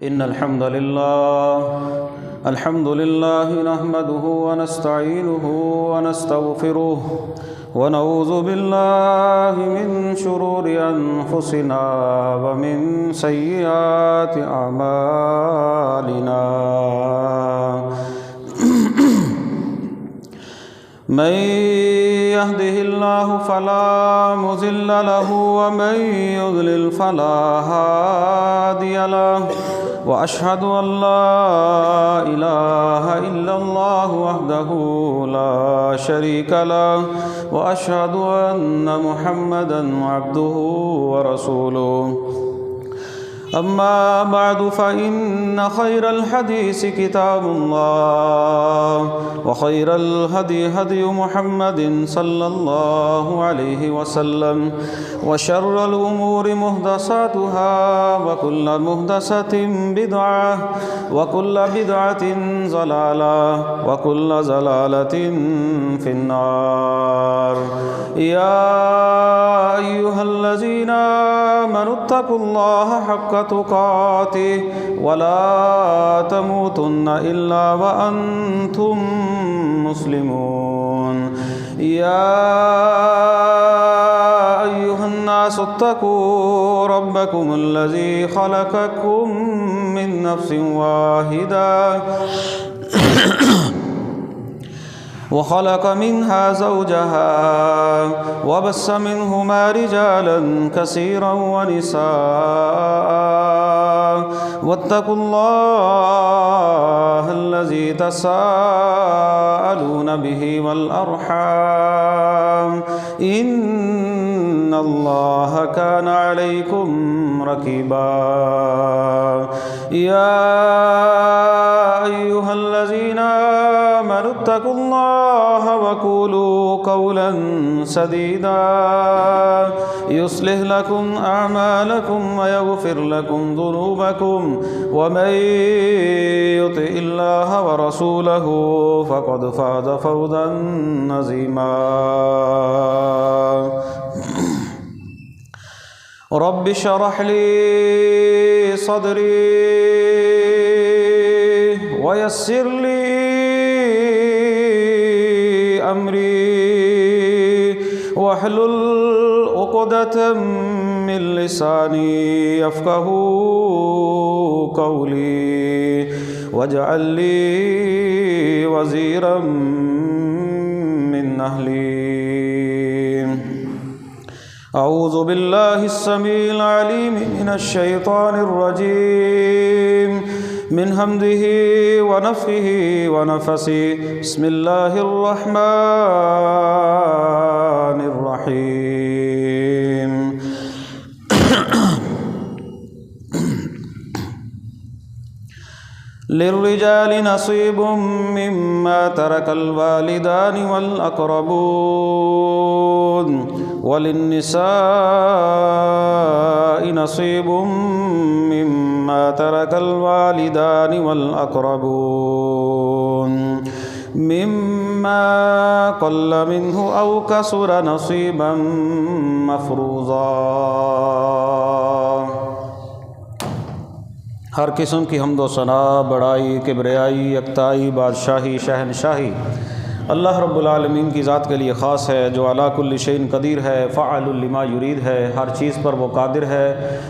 إن الحمد لله نحمده ونستعينه ونستغفره ونعوذ بالله من شرور أنفسنا ومن سيئات أعمالنا من يهده الله فلا مضل له ومن يضلل فلا هادي له وأشهد أن لا إله إلا الله وحده لا شريك له وأشهد أن محمدا عبده ورسوله أما بعد فإن خير الحديث كتاب الله وخير الهدي هدي محمد صلى الله عليه وسلم وشر الأمور محدثاتها وكل محدثة بدعة وكل بدعة ضلالة وكل ضلالة في النار يا أيها الذين آمنوا اتقوا الله حق تقاته ولا تموتن إلا وأنتم مسلمون يا أيها الناس اتقوا ربكم الذي خلقكم من نفس واحدة وخلق منها زوجها وبث منهما رجالا كثيرا ونساء واتقوا الله الذي تساءلون به والأرحام إن الله كان عليكم رقيبا يا أيها الذين آمنوا اتقوا الله وقولوا قولا سديدا يصلح لكم أعمالكم ويغفر لكم ذنوبكم ومن يطع الله ورسوله فقد فاز فوزا عظيما رب اشرح لي صدري ويسر لي أمري واحلل عقدة من لساني يفقهوا قولي واجعل لي وزيرا من أهلي أعوذ بالله السميع العليم من الشيطان الرجيم من همزه ونفخه ونفثه بسم الله الرحمن الرحيم للرجال نصيب مما ترك الوالدان والأقربون وللنساء نصيب مما ترك الوالدان والأقربون مما قل منه أو كثر نصيبا مفروضا۔ ہر قسم کی حمد و ثنا، بڑائی، کبریائی، یکتائی، بادشاہی، شہنشاہی اللہ رب العالمین کی ذات کے لیے خاص ہے، جو علی کل شیء قدیر ہے، فعال لما یرید ہے، ہر چیز پر وہ قادر ہے،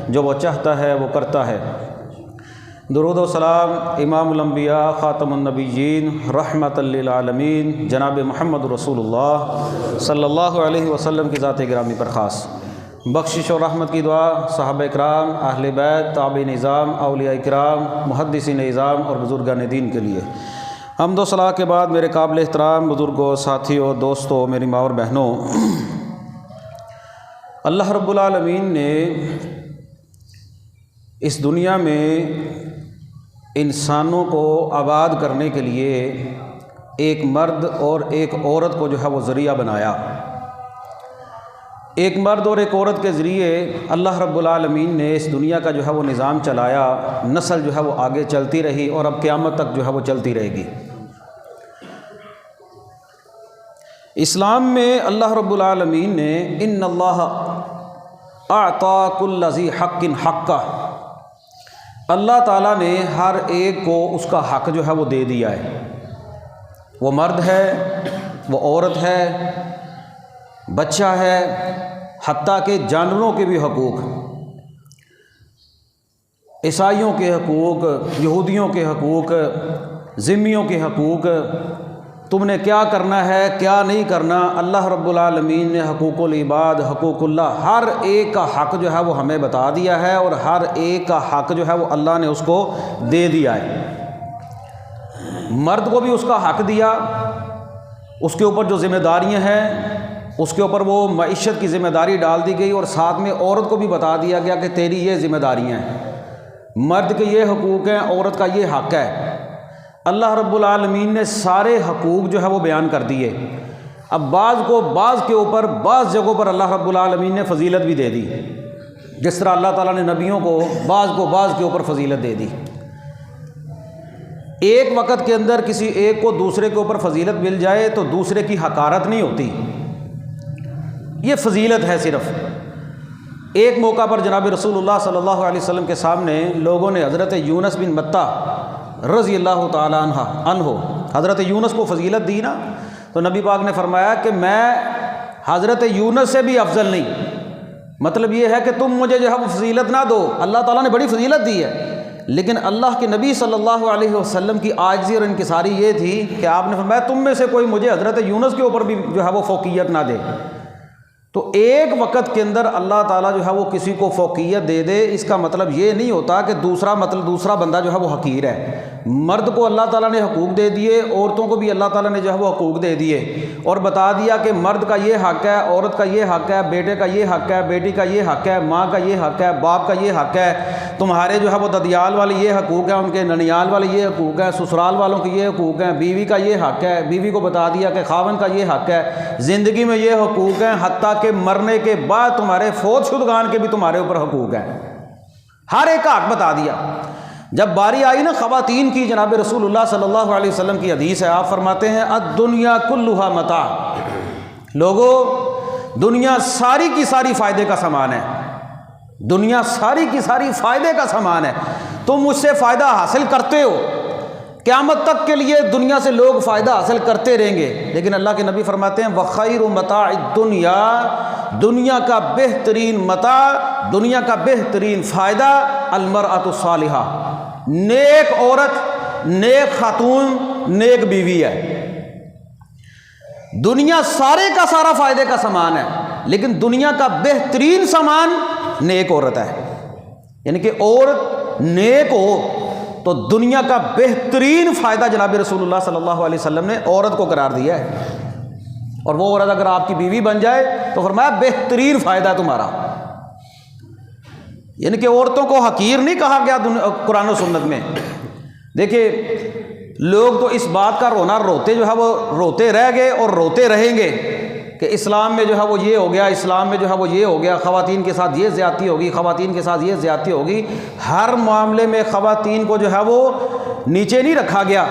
جو وہ چاہتا ہے وہ کرتا ہے۔ درود و سلام امام الانبیاء خاتم النبیین رحمۃ للعالمین جناب محمد رسول اللہ صلی اللہ علیہ وسلم کی ذات گرامی پر خاص۔ بخشش و رحمت کی دعا صحابہ اکرام، اہل بیت، تابعین نظام، اولیاء کرام، محدثین نظام اور بزرگان دین کے لیے۔ حمد و ثنا کے بعد میرے قابل احترام بزرگوں، ساتھیوں، دوستوں، میری ماں اور بہنوں، اللہ رب العالمین نے اس دنیا میں انسانوں کو آباد کرنے کے لیے ایک مرد اور ایک عورت کو جو ہے وہ ذریعہ بنایا۔ ایک مرد اور ایک عورت کے ذریعے اللہ رب العالمین نے اس دنیا کا جو ہے وہ نظام چلایا، نسل جو ہے وہ آگے چلتی رہی اور اب قیامت تک جو ہے وہ چلتی رہے گی۔ اسلام میں اللہ رب العالمین نے ان اللہ اعطا کل ذی حق حقہ، اللہ تعالیٰ نے ہر ایک کو اس کا حق جو ہے وہ دے دیا ہے، وہ مرد ہے، وہ عورت ہے، بچہ ہے، حتیٰ کہ جانوروں کے بھی حقوق، عیسائیوں کے حقوق، یہودیوں کے حقوق، ذمیوں کے حقوق، تم نے کیا کرنا ہے کیا نہیں کرنا، اللہ رب العالمین نے حقوق العباد، حقوق اللہ، ہر ایک کا حق جو ہے وہ ہمیں بتا دیا ہے، اور ہر ایک کا حق جو ہے وہ اللہ نے اس کو دے دیا ہے۔ مرد کو بھی اس کا حق دیا، اس کے اوپر جو ذمہ داریاں ہیں اس کے اوپر وہ معیشت کی ذمہ داری ڈال دی گئی، اور ساتھ میں عورت کو بھی بتا دیا گیا کہ تیری یہ ذمہ داریاں ہیں، مرد کے یہ حقوق ہیں، عورت کا یہ حق ہے۔ اللہ رب العالمین نے سارے حقوق جو ہے وہ بیان کر دیے۔ اب بعض کے اوپر بعض جگہوں پر اللہ رب العالمین نے فضیلت بھی دے دی، جس طرح اللہ تعالیٰ نے نبیوں کو بعض کے اوپر فضیلت دے دی۔ ایک وقت کے اندر کسی ایک کو دوسرے کے اوپر فضیلت مل جائے تو دوسرے کی حقارت نہیں ہوتی، یہ فضیلت ہے صرف۔ ایک موقع پر جناب رسول اللہ صلی اللہ علیہ وسلم کے سامنے لوگوں نے حضرت یونس بن متہ رضی اللہ تعالیٰ عنہ حضرت یونس کو فضیلت دی نا، تو نبی پاک نے فرمایا کہ میں حضرت یونس سے بھی افضل نہیں، مطلب یہ ہے کہ تم مجھے جو ہے وہ فضیلت نہ دو، اللہ تعالیٰ نے بڑی فضیلت دی ہے، لیکن اللہ کے نبی صلی اللہ علیہ وسلم کی عاجزی اور انکساری یہ تھی کہ آپ نے فرمایا تم میں سے کوئی مجھے حضرت یونس کے اوپر بھی جو ہے وہ فوقیت نہ دے۔ تو ایک وقت کے اندر اللہ تعالیٰ جو ہے وہ کسی کو فوقیت دے دے، اس کا مطلب یہ نہیں ہوتا کہ دوسرا بندہ جو ہے وہ حقیر ہے۔ مرد کو اللہ تعالیٰ نے حقوق دے دیے، عورتوں کو بھی اللہ تعالیٰ نے جو ہے وہ حقوق دے دیے، اور بتا دیا کہ مرد کا یہ حق ہے، عورت کا یہ حق ہے، بیٹے کا یہ حق ہے، بیٹی کا یہ حق ہے، ماں کا یہ حق ہے، باپ کا یہ حق ہے، تمہارے جو ہے وہ ددیال والے یہ حقوق ہیں، ان کے ننیال والے یہ حقوق ہیں، سسرال والوں کے یہ حقوق ہیں، بیوی کا یہ حق ہے، بیوی کو بتا دیا کہ خاوند کا یہ حق ہے، زندگی میں یہ حقوق ہیں، حتیٰ کہ مرنے کے بعد تمہارے فوت شدگان کے بھی تمہارے اوپر حقوق ہیں، ہر ایک کا حق بتا دیا۔ جب باری آئی نا خواتین کی، جناب رسول اللہ صلی اللہ علیہ وسلم کی حدیث ہے، آپ فرماتے ہیں الدنیا کلھا متاع، لوگو دنیا ساری کی ساری فائدے کا سامان ہے، دنیا ساری کی ساری فائدے کا سامان ہے، تم اس سے فائدہ حاصل کرتے ہو، قیامت تک کے لیے دنیا سے لوگ فائدہ حاصل کرتے رہیں گے، لیکن اللہ کے نبی فرماتے ہیں وَخَيْرُ مَتَاعِ الدُّنْيَا، دنیا کا بہترین متاع، دنیا کا بہترین فائدہ المرأۃ الصالحہ، نیک عورت، نیک خاتون، نیک بیوی ہے۔ دنیا سارے کا سارا فائدے کا سامان ہے، لیکن دنیا کا بہترین سامان نیک عورت ہے، یعنی کہ عورت نیک ہو تو دنیا کا بہترین فائدہ جناب رسول اللہ صلی اللہ علیہ وسلم نے عورت کو قرار دیا ہے، اور وہ عورت اگر آپ کی بیوی بن جائے تو فرمایا بہترین فائدہ تمہارا، یعنی کہ عورتوں کو حقیر نہیں کہا گیا قرآن و سنت میں۔ دیکھیں لوگ تو اس بات کا رونا روتے جو ہے وہ روتے رہ گئے اور روتے رہیں گے کہ اسلام میں جو ہے وہ یہ ہو گیا، اسلام میں جو ہے وہ یہ ہو گیا، خواتین کے ساتھ یہ زیادتی ہوگی، خواتین کے ساتھ یہ زیادتی ہوگی۔ ہر معاملے میں خواتین کو جو ہے وہ نیچے نہیں رکھا گیا،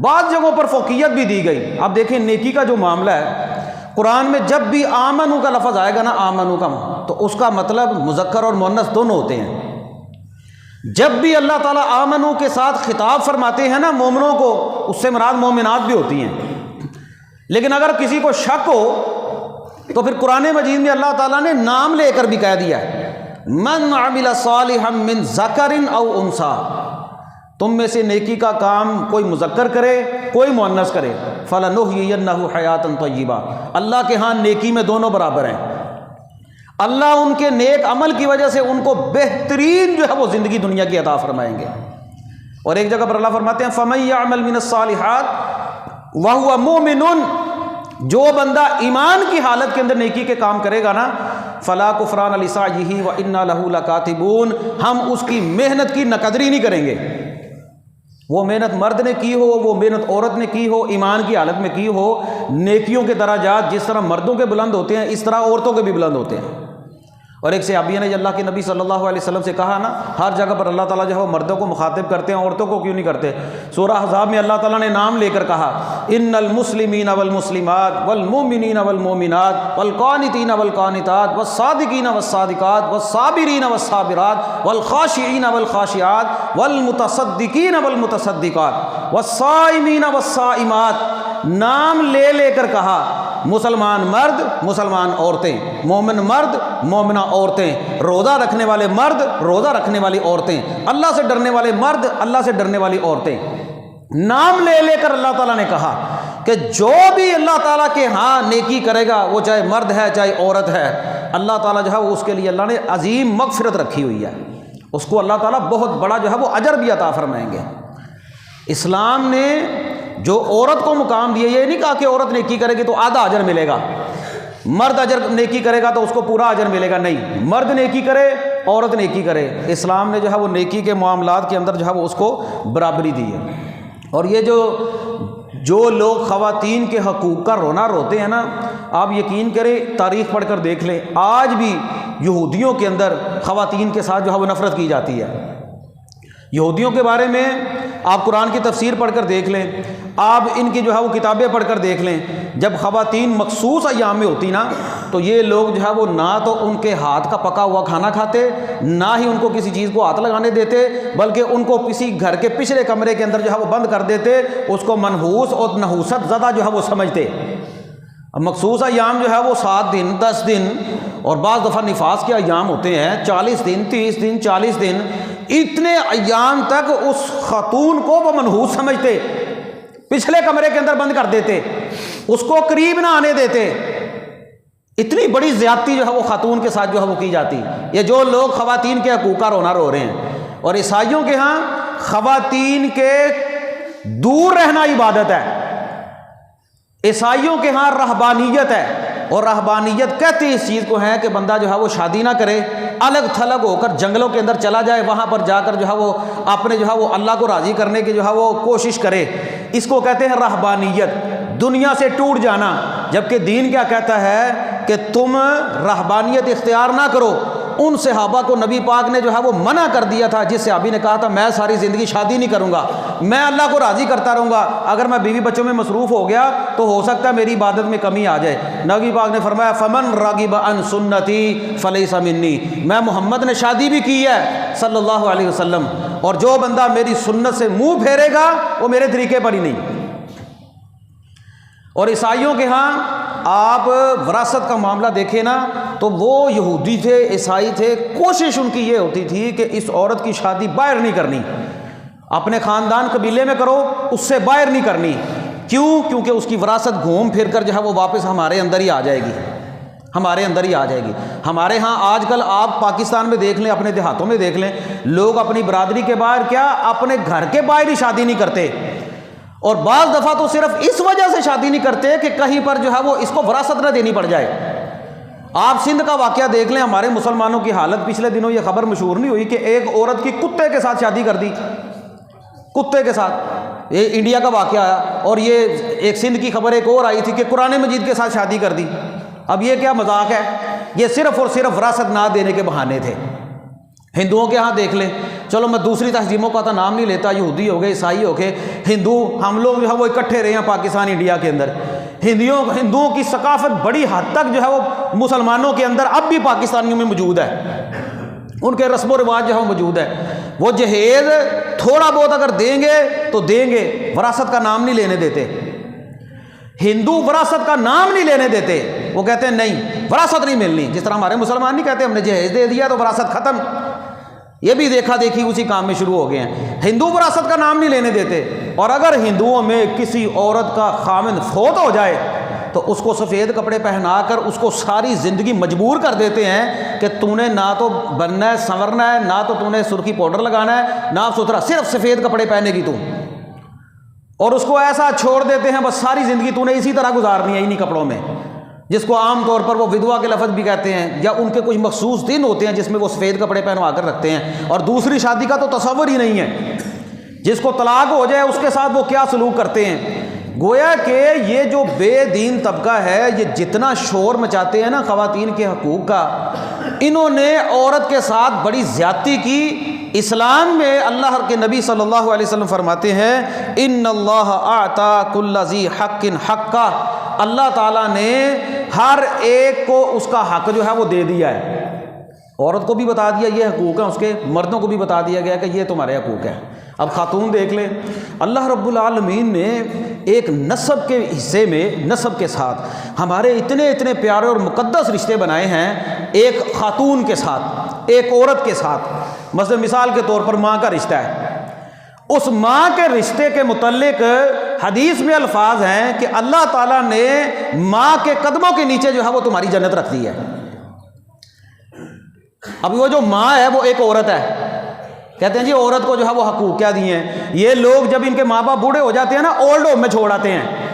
بعض جگہوں پر فوقیت بھی دی گئی۔ اب دیکھیں نیکی کا جو معاملہ ہے، قرآن میں جب بھی آمنو کا لفظ آئے گا نا، آمنو کا، تو اس کا مطلب مذکر اور مؤنث دونوں ہوتے ہیں۔ جب بھی اللہ تعالیٰ آمنو کے ساتھ خطاب فرماتے ہیں نا مومنوں کو، اس سے مراد مومنات بھی ہوتی ہیں، لیکن اگر کسی کو شک ہو تو پھر قرآن مجید میں اللہ تعالیٰ نے نام لے کر بھی کہہ دیا ہے من عمل صالحا من ذکر او انثی، تم میں سے نیکی کا کام کوئی مذکر کرے کوئی مؤنث کرے، فلنحیینہ حیاتا طیبہ، اللہ کے ہاں نیکی میں دونوں برابر ہیں، اللہ ان کے نیک عمل کی وجہ سے ان کو بہترین جو ہے وہ زندگی دنیا کی عطا فرمائیں گے۔ اور ایک جگہ پر اللہ فرماتے ہیں فَمَن يَعْمَلْ مِنَ الصَّالِحَاتِ وَهُوَ مُؤْمِنٌ، جو بندہ ایمان کی حالت کے اندر نیکی کے کام کرے گا نا، فَلَا كُفْرَانَ لِسَعْيِهِ وَإِنَّا لَهُ لَكَاتِبُونَ، ہم اس کی محنت کی نقدری نہیں کریں گے، وہ محنت مرد نے کی ہو، وہ محنت عورت نے کی ہو، ایمان کی حالت میں کی ہو، نیکیوں کے درجات جس طرح مردوں کے بلند ہوتے ہیں اس طرح عورتوں کے بھی بلند ہوتے ہیں، اور ایک صحابی نے اللہ کے نبی صلی اللہ علیہ وسلم سے کہا نا، ہر جگہ پر اللہ تعالیٰ جو ہے وہ مردوں کو مخاطب کرتے ہیں، عورتوں کو کیوں نہیں کرتے؟ سورہ احزاب میں اللہ تعالیٰ نے نام لے کر کہا، ان المسلمین والمسلمات والمؤمنین والمؤمنات والقانتین والقانتات والصادقین والصادقات والصابرین والصابرات والخاشعین والخاشعات والمتصدقین والمتصدقات والصائمین والصائمات، نام لے لے کر کہا، مسلمان مرد، مسلمان عورتیں، مومن مرد، مومنہ عورتیں، روزہ رکھنے والے مرد، روزہ رکھنے والی عورتیں، اللہ سے ڈرنے والے مرد، اللہ سے ڈرنے والی عورتیں، نام لے لے کر اللہ تعالیٰ نے کہا کہ جو بھی اللہ تعالیٰ کے ہاں نیکی کرے گا، وہ چاہے مرد ہے چاہے عورت ہے، اللہ تعالیٰ جو ہے اس کے لیے اللہ نے عظیم مغفرت رکھی ہوئی ہے، اس کو اللہ تعالیٰ بہت بڑا جو ہے وہ اجر بھی عطا فرمائیں گے۔ اسلام نے جو عورت کو مقام دیا، یہ نہیں کہا کہ عورت نیکی کرے گی تو آدھا اجر ملے گا، مرد اجر نیکی کرے گا تو اس کو پورا اجر ملے گا، نہیں، مرد نیکی کرے عورت نیکی کرے، اسلام نے جو ہے وہ نیکی کے معاملات کے اندر جو ہے وہ اس کو برابری دی ہے۔ اور یہ جو لوگ خواتین کے حقوق کا رونا روتے ہیں نا، آپ یقین کریں تاریخ پڑھ کر دیکھ لیں، آج بھی یہودیوں کے اندر خواتین کے ساتھ جو ہے وہ نفرت کی جاتی ہے۔ یہودیوں کے بارے میں آپ قرآن کی تفسیر پڑھ کر دیکھ لیں، آپ ان کی جو ہے وہ کتابیں پڑھ کر دیکھ لیں، جب خواتین مخصوص ایام میں ہوتی نا تو یہ لوگ جو ہے وہ نہ تو ان کے ہاتھ کا پکا ہوا کھانا کھاتے، نہ ہی ان کو کسی چیز کو ہاتھ لگانے دیتے، بلکہ ان کو کسی گھر کے پچھلے کمرے کے اندر جو ہے وہ بند کر دیتے، اس کو منحوس اور نحوست زدہ جو ہے وہ سمجھتے۔ اب مخصوص ایام جو ہے وہ 7 دن 10 دن اور بعض دفعہ نفاس کے ایام ہوتے ہیں 40 دن 30 دن 40 دن، اتنے ایام تک اس خاتون کو وہ منحوس سمجھتے، پچھلے کمرے کے اندر بند کر دیتے، اس کو قریب نہ آنے دیتے۔ اتنی بڑی زیادتی جو ہے وہ خاتون کے ساتھ جو ہے وہ کی جاتی۔ یہ جو لوگ خواتین کے حقوق کا رونا رو رہے ہیں، اور عیسائیوں کے ہاں خواتین کے دور رہنا عبادت ہے، عیسائیوں کے ہاں رہبانیت ہے، اور رہبانیت کہتے اس چیز کو ہے کہ بندہ جو ہے وہ شادی نہ کرے، الگ تھلگ ہو کر جنگلوں کے اندر چلا جائے، وہاں پر جا کر جو ہے وہ اپنے جو ہے وہ اللہ کو راضی کرنے کی جو ہے وہ کوشش کرے، اس کو کہتے ہیں رہبانیت، دنیا سے ٹوٹ جانا۔ جبکہ دین کیا کہتا ہے کہ تم رہبانیت اختیار نہ کرو۔ ان صحابہ کو نبی پاک نے جو ہے وہ منع کر دیا تھا، جس صحابی نے کہا تھا میں ساری زندگی شادی نہیں کروں گا، میں اللہ کو راضی کرتا رہوں گا، اگر میں بیوی بچوں میں مصروف ہو گیا تو ہو سکتا ہے میری عبادت میں کمی آ جائے۔ نبی پاک نے فرمایا فمن راغب عن سنتی فلیس منی، میں محمد نے شادی بھی کی ہے صلی اللہ علیہ وسلم، اور جو بندہ میری سنت سے منہ پھیرے گا وہ میرے طریقے پر ہی نہیں۔ اور عیسائیوں کے ہاں آپ وراثت کا معاملہ دیکھیں نا تو وہ یہودی تھے، عیسائی تھے، کوشش ان کی یہ ہوتی تھی کہ اس عورت کی شادی باہر نہیں کرنی، اپنے خاندان قبیلے میں کرو، اس سے باہر نہیں کرنی۔ کیوں؟ کیونکہ اس کی وراثت گھوم پھر کر جو ہے وہ واپس ہمارے اندر ہی آ جائے گی، ہمارے اندر ہی آ جائے گی۔ ہمارے ہاں آج کل آپ پاکستان میں دیکھ لیں، اپنے دیہاتوں میں دیکھ لیں، لوگ اپنی برادری کے باہر کیا اپنے گھر کے باہر ہی شادی نہیں کرتے، اور بعض دفعہ تو صرف اس وجہ سے شادی نہیں کرتے کہ کہیں پر جو ہے وہ اس کو وراثت نہ دینی پڑ جائے۔ آپ سندھ کا واقعہ دیکھ لیں، ہمارے مسلمانوں کی حالت، پچھلے دنوں یہ خبر مشہور نہیں ہوئی کہ ایک عورت کی کتے کے ساتھ شادی کر دی، کتے کے ساتھ، یہ انڈیا کا واقعہ آیا، اور یہ ایک سندھ کی خبر ایک اور آئی تھی کہ قرآن مجید کے ساتھ شادی کر دی۔ اب یہ کیا مذاق ہے؟ یہ صرف اور صرف وراثت نہ دینے کے بہانے تھے۔ ہندوؤں کے ہاں دیکھ لیں، چلو میں دوسری تہذیبوں کا تو نام نہیں لیتا، یہودی ہو گئے، عیسائی ہو گئے، ہندو، ہم لوگ جو ہے وہ اکٹھے رہے ہیں پاکستان انڈیا کے اندر۔ ہندوؤں کی ثقافت بڑی حد تک جو ہے وہ مسلمانوں کے اندر اب بھی پاکستانیوں میں موجود ہے، ان کے رسم و رواج جو ہے موجود ہے۔ وہ جہیز تھوڑا بہت اگر دیں گے تو دیں گے، وراثت کا نام نہیں لینے دیتے۔ ہندو وراثت کا نام نہیں لینے دیتے، وہ کہتے ہیں نہیں وراثت نہیں ملنی، جس طرح ہمارے مسلمان نہیں کہتے ہم نے جہیز دے دیا تو وراثت ختم۔ یہ بھی دیکھا دیکھی اسی کام میں شروع ہو گئے ہیں، ہندو وراثت کا نام نہیں لینے دیتے۔ اور اگر ہندوؤں میں کسی عورت کا خاوند فوت ہو جائے تو اس کو سفید کپڑے پہنا کر اس کو ساری زندگی مجبور کر دیتے ہیں کہ تو نے نہ تو بننا ہے سنورنا ہے، نہ تو نے سرخی پاؤڈر لگانا ہے، نہ ستھرا، صرف سفید کپڑے پہنے گی تو، اور اس کو ایسا چھوڑ دیتے ہیں بس ساری زندگی تو نے اسی طرح گزارنی ہے انہی کپڑوں میں، جس کو عام طور پر وہ ودوا کے لفظ بھی کہتے ہیں، یا ان کے کچھ مخصوص دن ہوتے ہیں جس میں وہ سفید کپڑے پہنوا کر رکھتے ہیں، اور دوسری شادی کا تو تصور ہی نہیں ہے، جس کو طلاق ہو جائے اس کے ساتھ وہ کیا سلوک کرتے ہیں۔ گویا کہ یہ جو بے دین طبقہ ہے، یہ جتنا شور مچاتے ہیں نا خواتین کے حقوق کا، انہوں نے عورت کے ساتھ بڑی زیادتی کی۔ اسلام میں اللہ کے نبی صلی اللہ علیہ وسلم فرماتے ہیں ان اللہ اعطا کل ذی حق حقہ، اللہ تعالیٰ نے ہر ایک کو اس کا حق جو ہے وہ دے دیا ہے۔ عورت کو بھی بتا دیا یہ حقوق ہیں اس کے، مردوں کو بھی بتا دیا گیا کہ یہ تمہارے حقوق ہیں۔ اب خاتون دیکھ لیں، اللہ رب العالمین نے ایک نسب کے حصے میں، نسب کے ساتھ ہمارے اتنے اتنے پیارے اور مقدس رشتے بنائے ہیں، ایک خاتون کے ساتھ، ایک عورت کے ساتھ۔ مثلا مثال کے طور پر ماں کا رشتہ ہے، اس ماں کے رشتے کے متعلق حدیث میں الفاظ ہیں کہ اللہ تعالیٰ نے ماں کے قدموں کے نیچے جو ہے وہ تمہاری جنت رکھ دی ہے۔ اب وہ جو ماں ہے وہ ایک عورت ہے، کہتے ہیں جی عورت کو جو ہے وہ حقوق کیا دیے ہیں؟ یہ لوگ جب ان کے ماں باپ بوڑھے ہو جاتے ہیں نا، اولڈ ہوم میں چھوڑ آتے ہیں،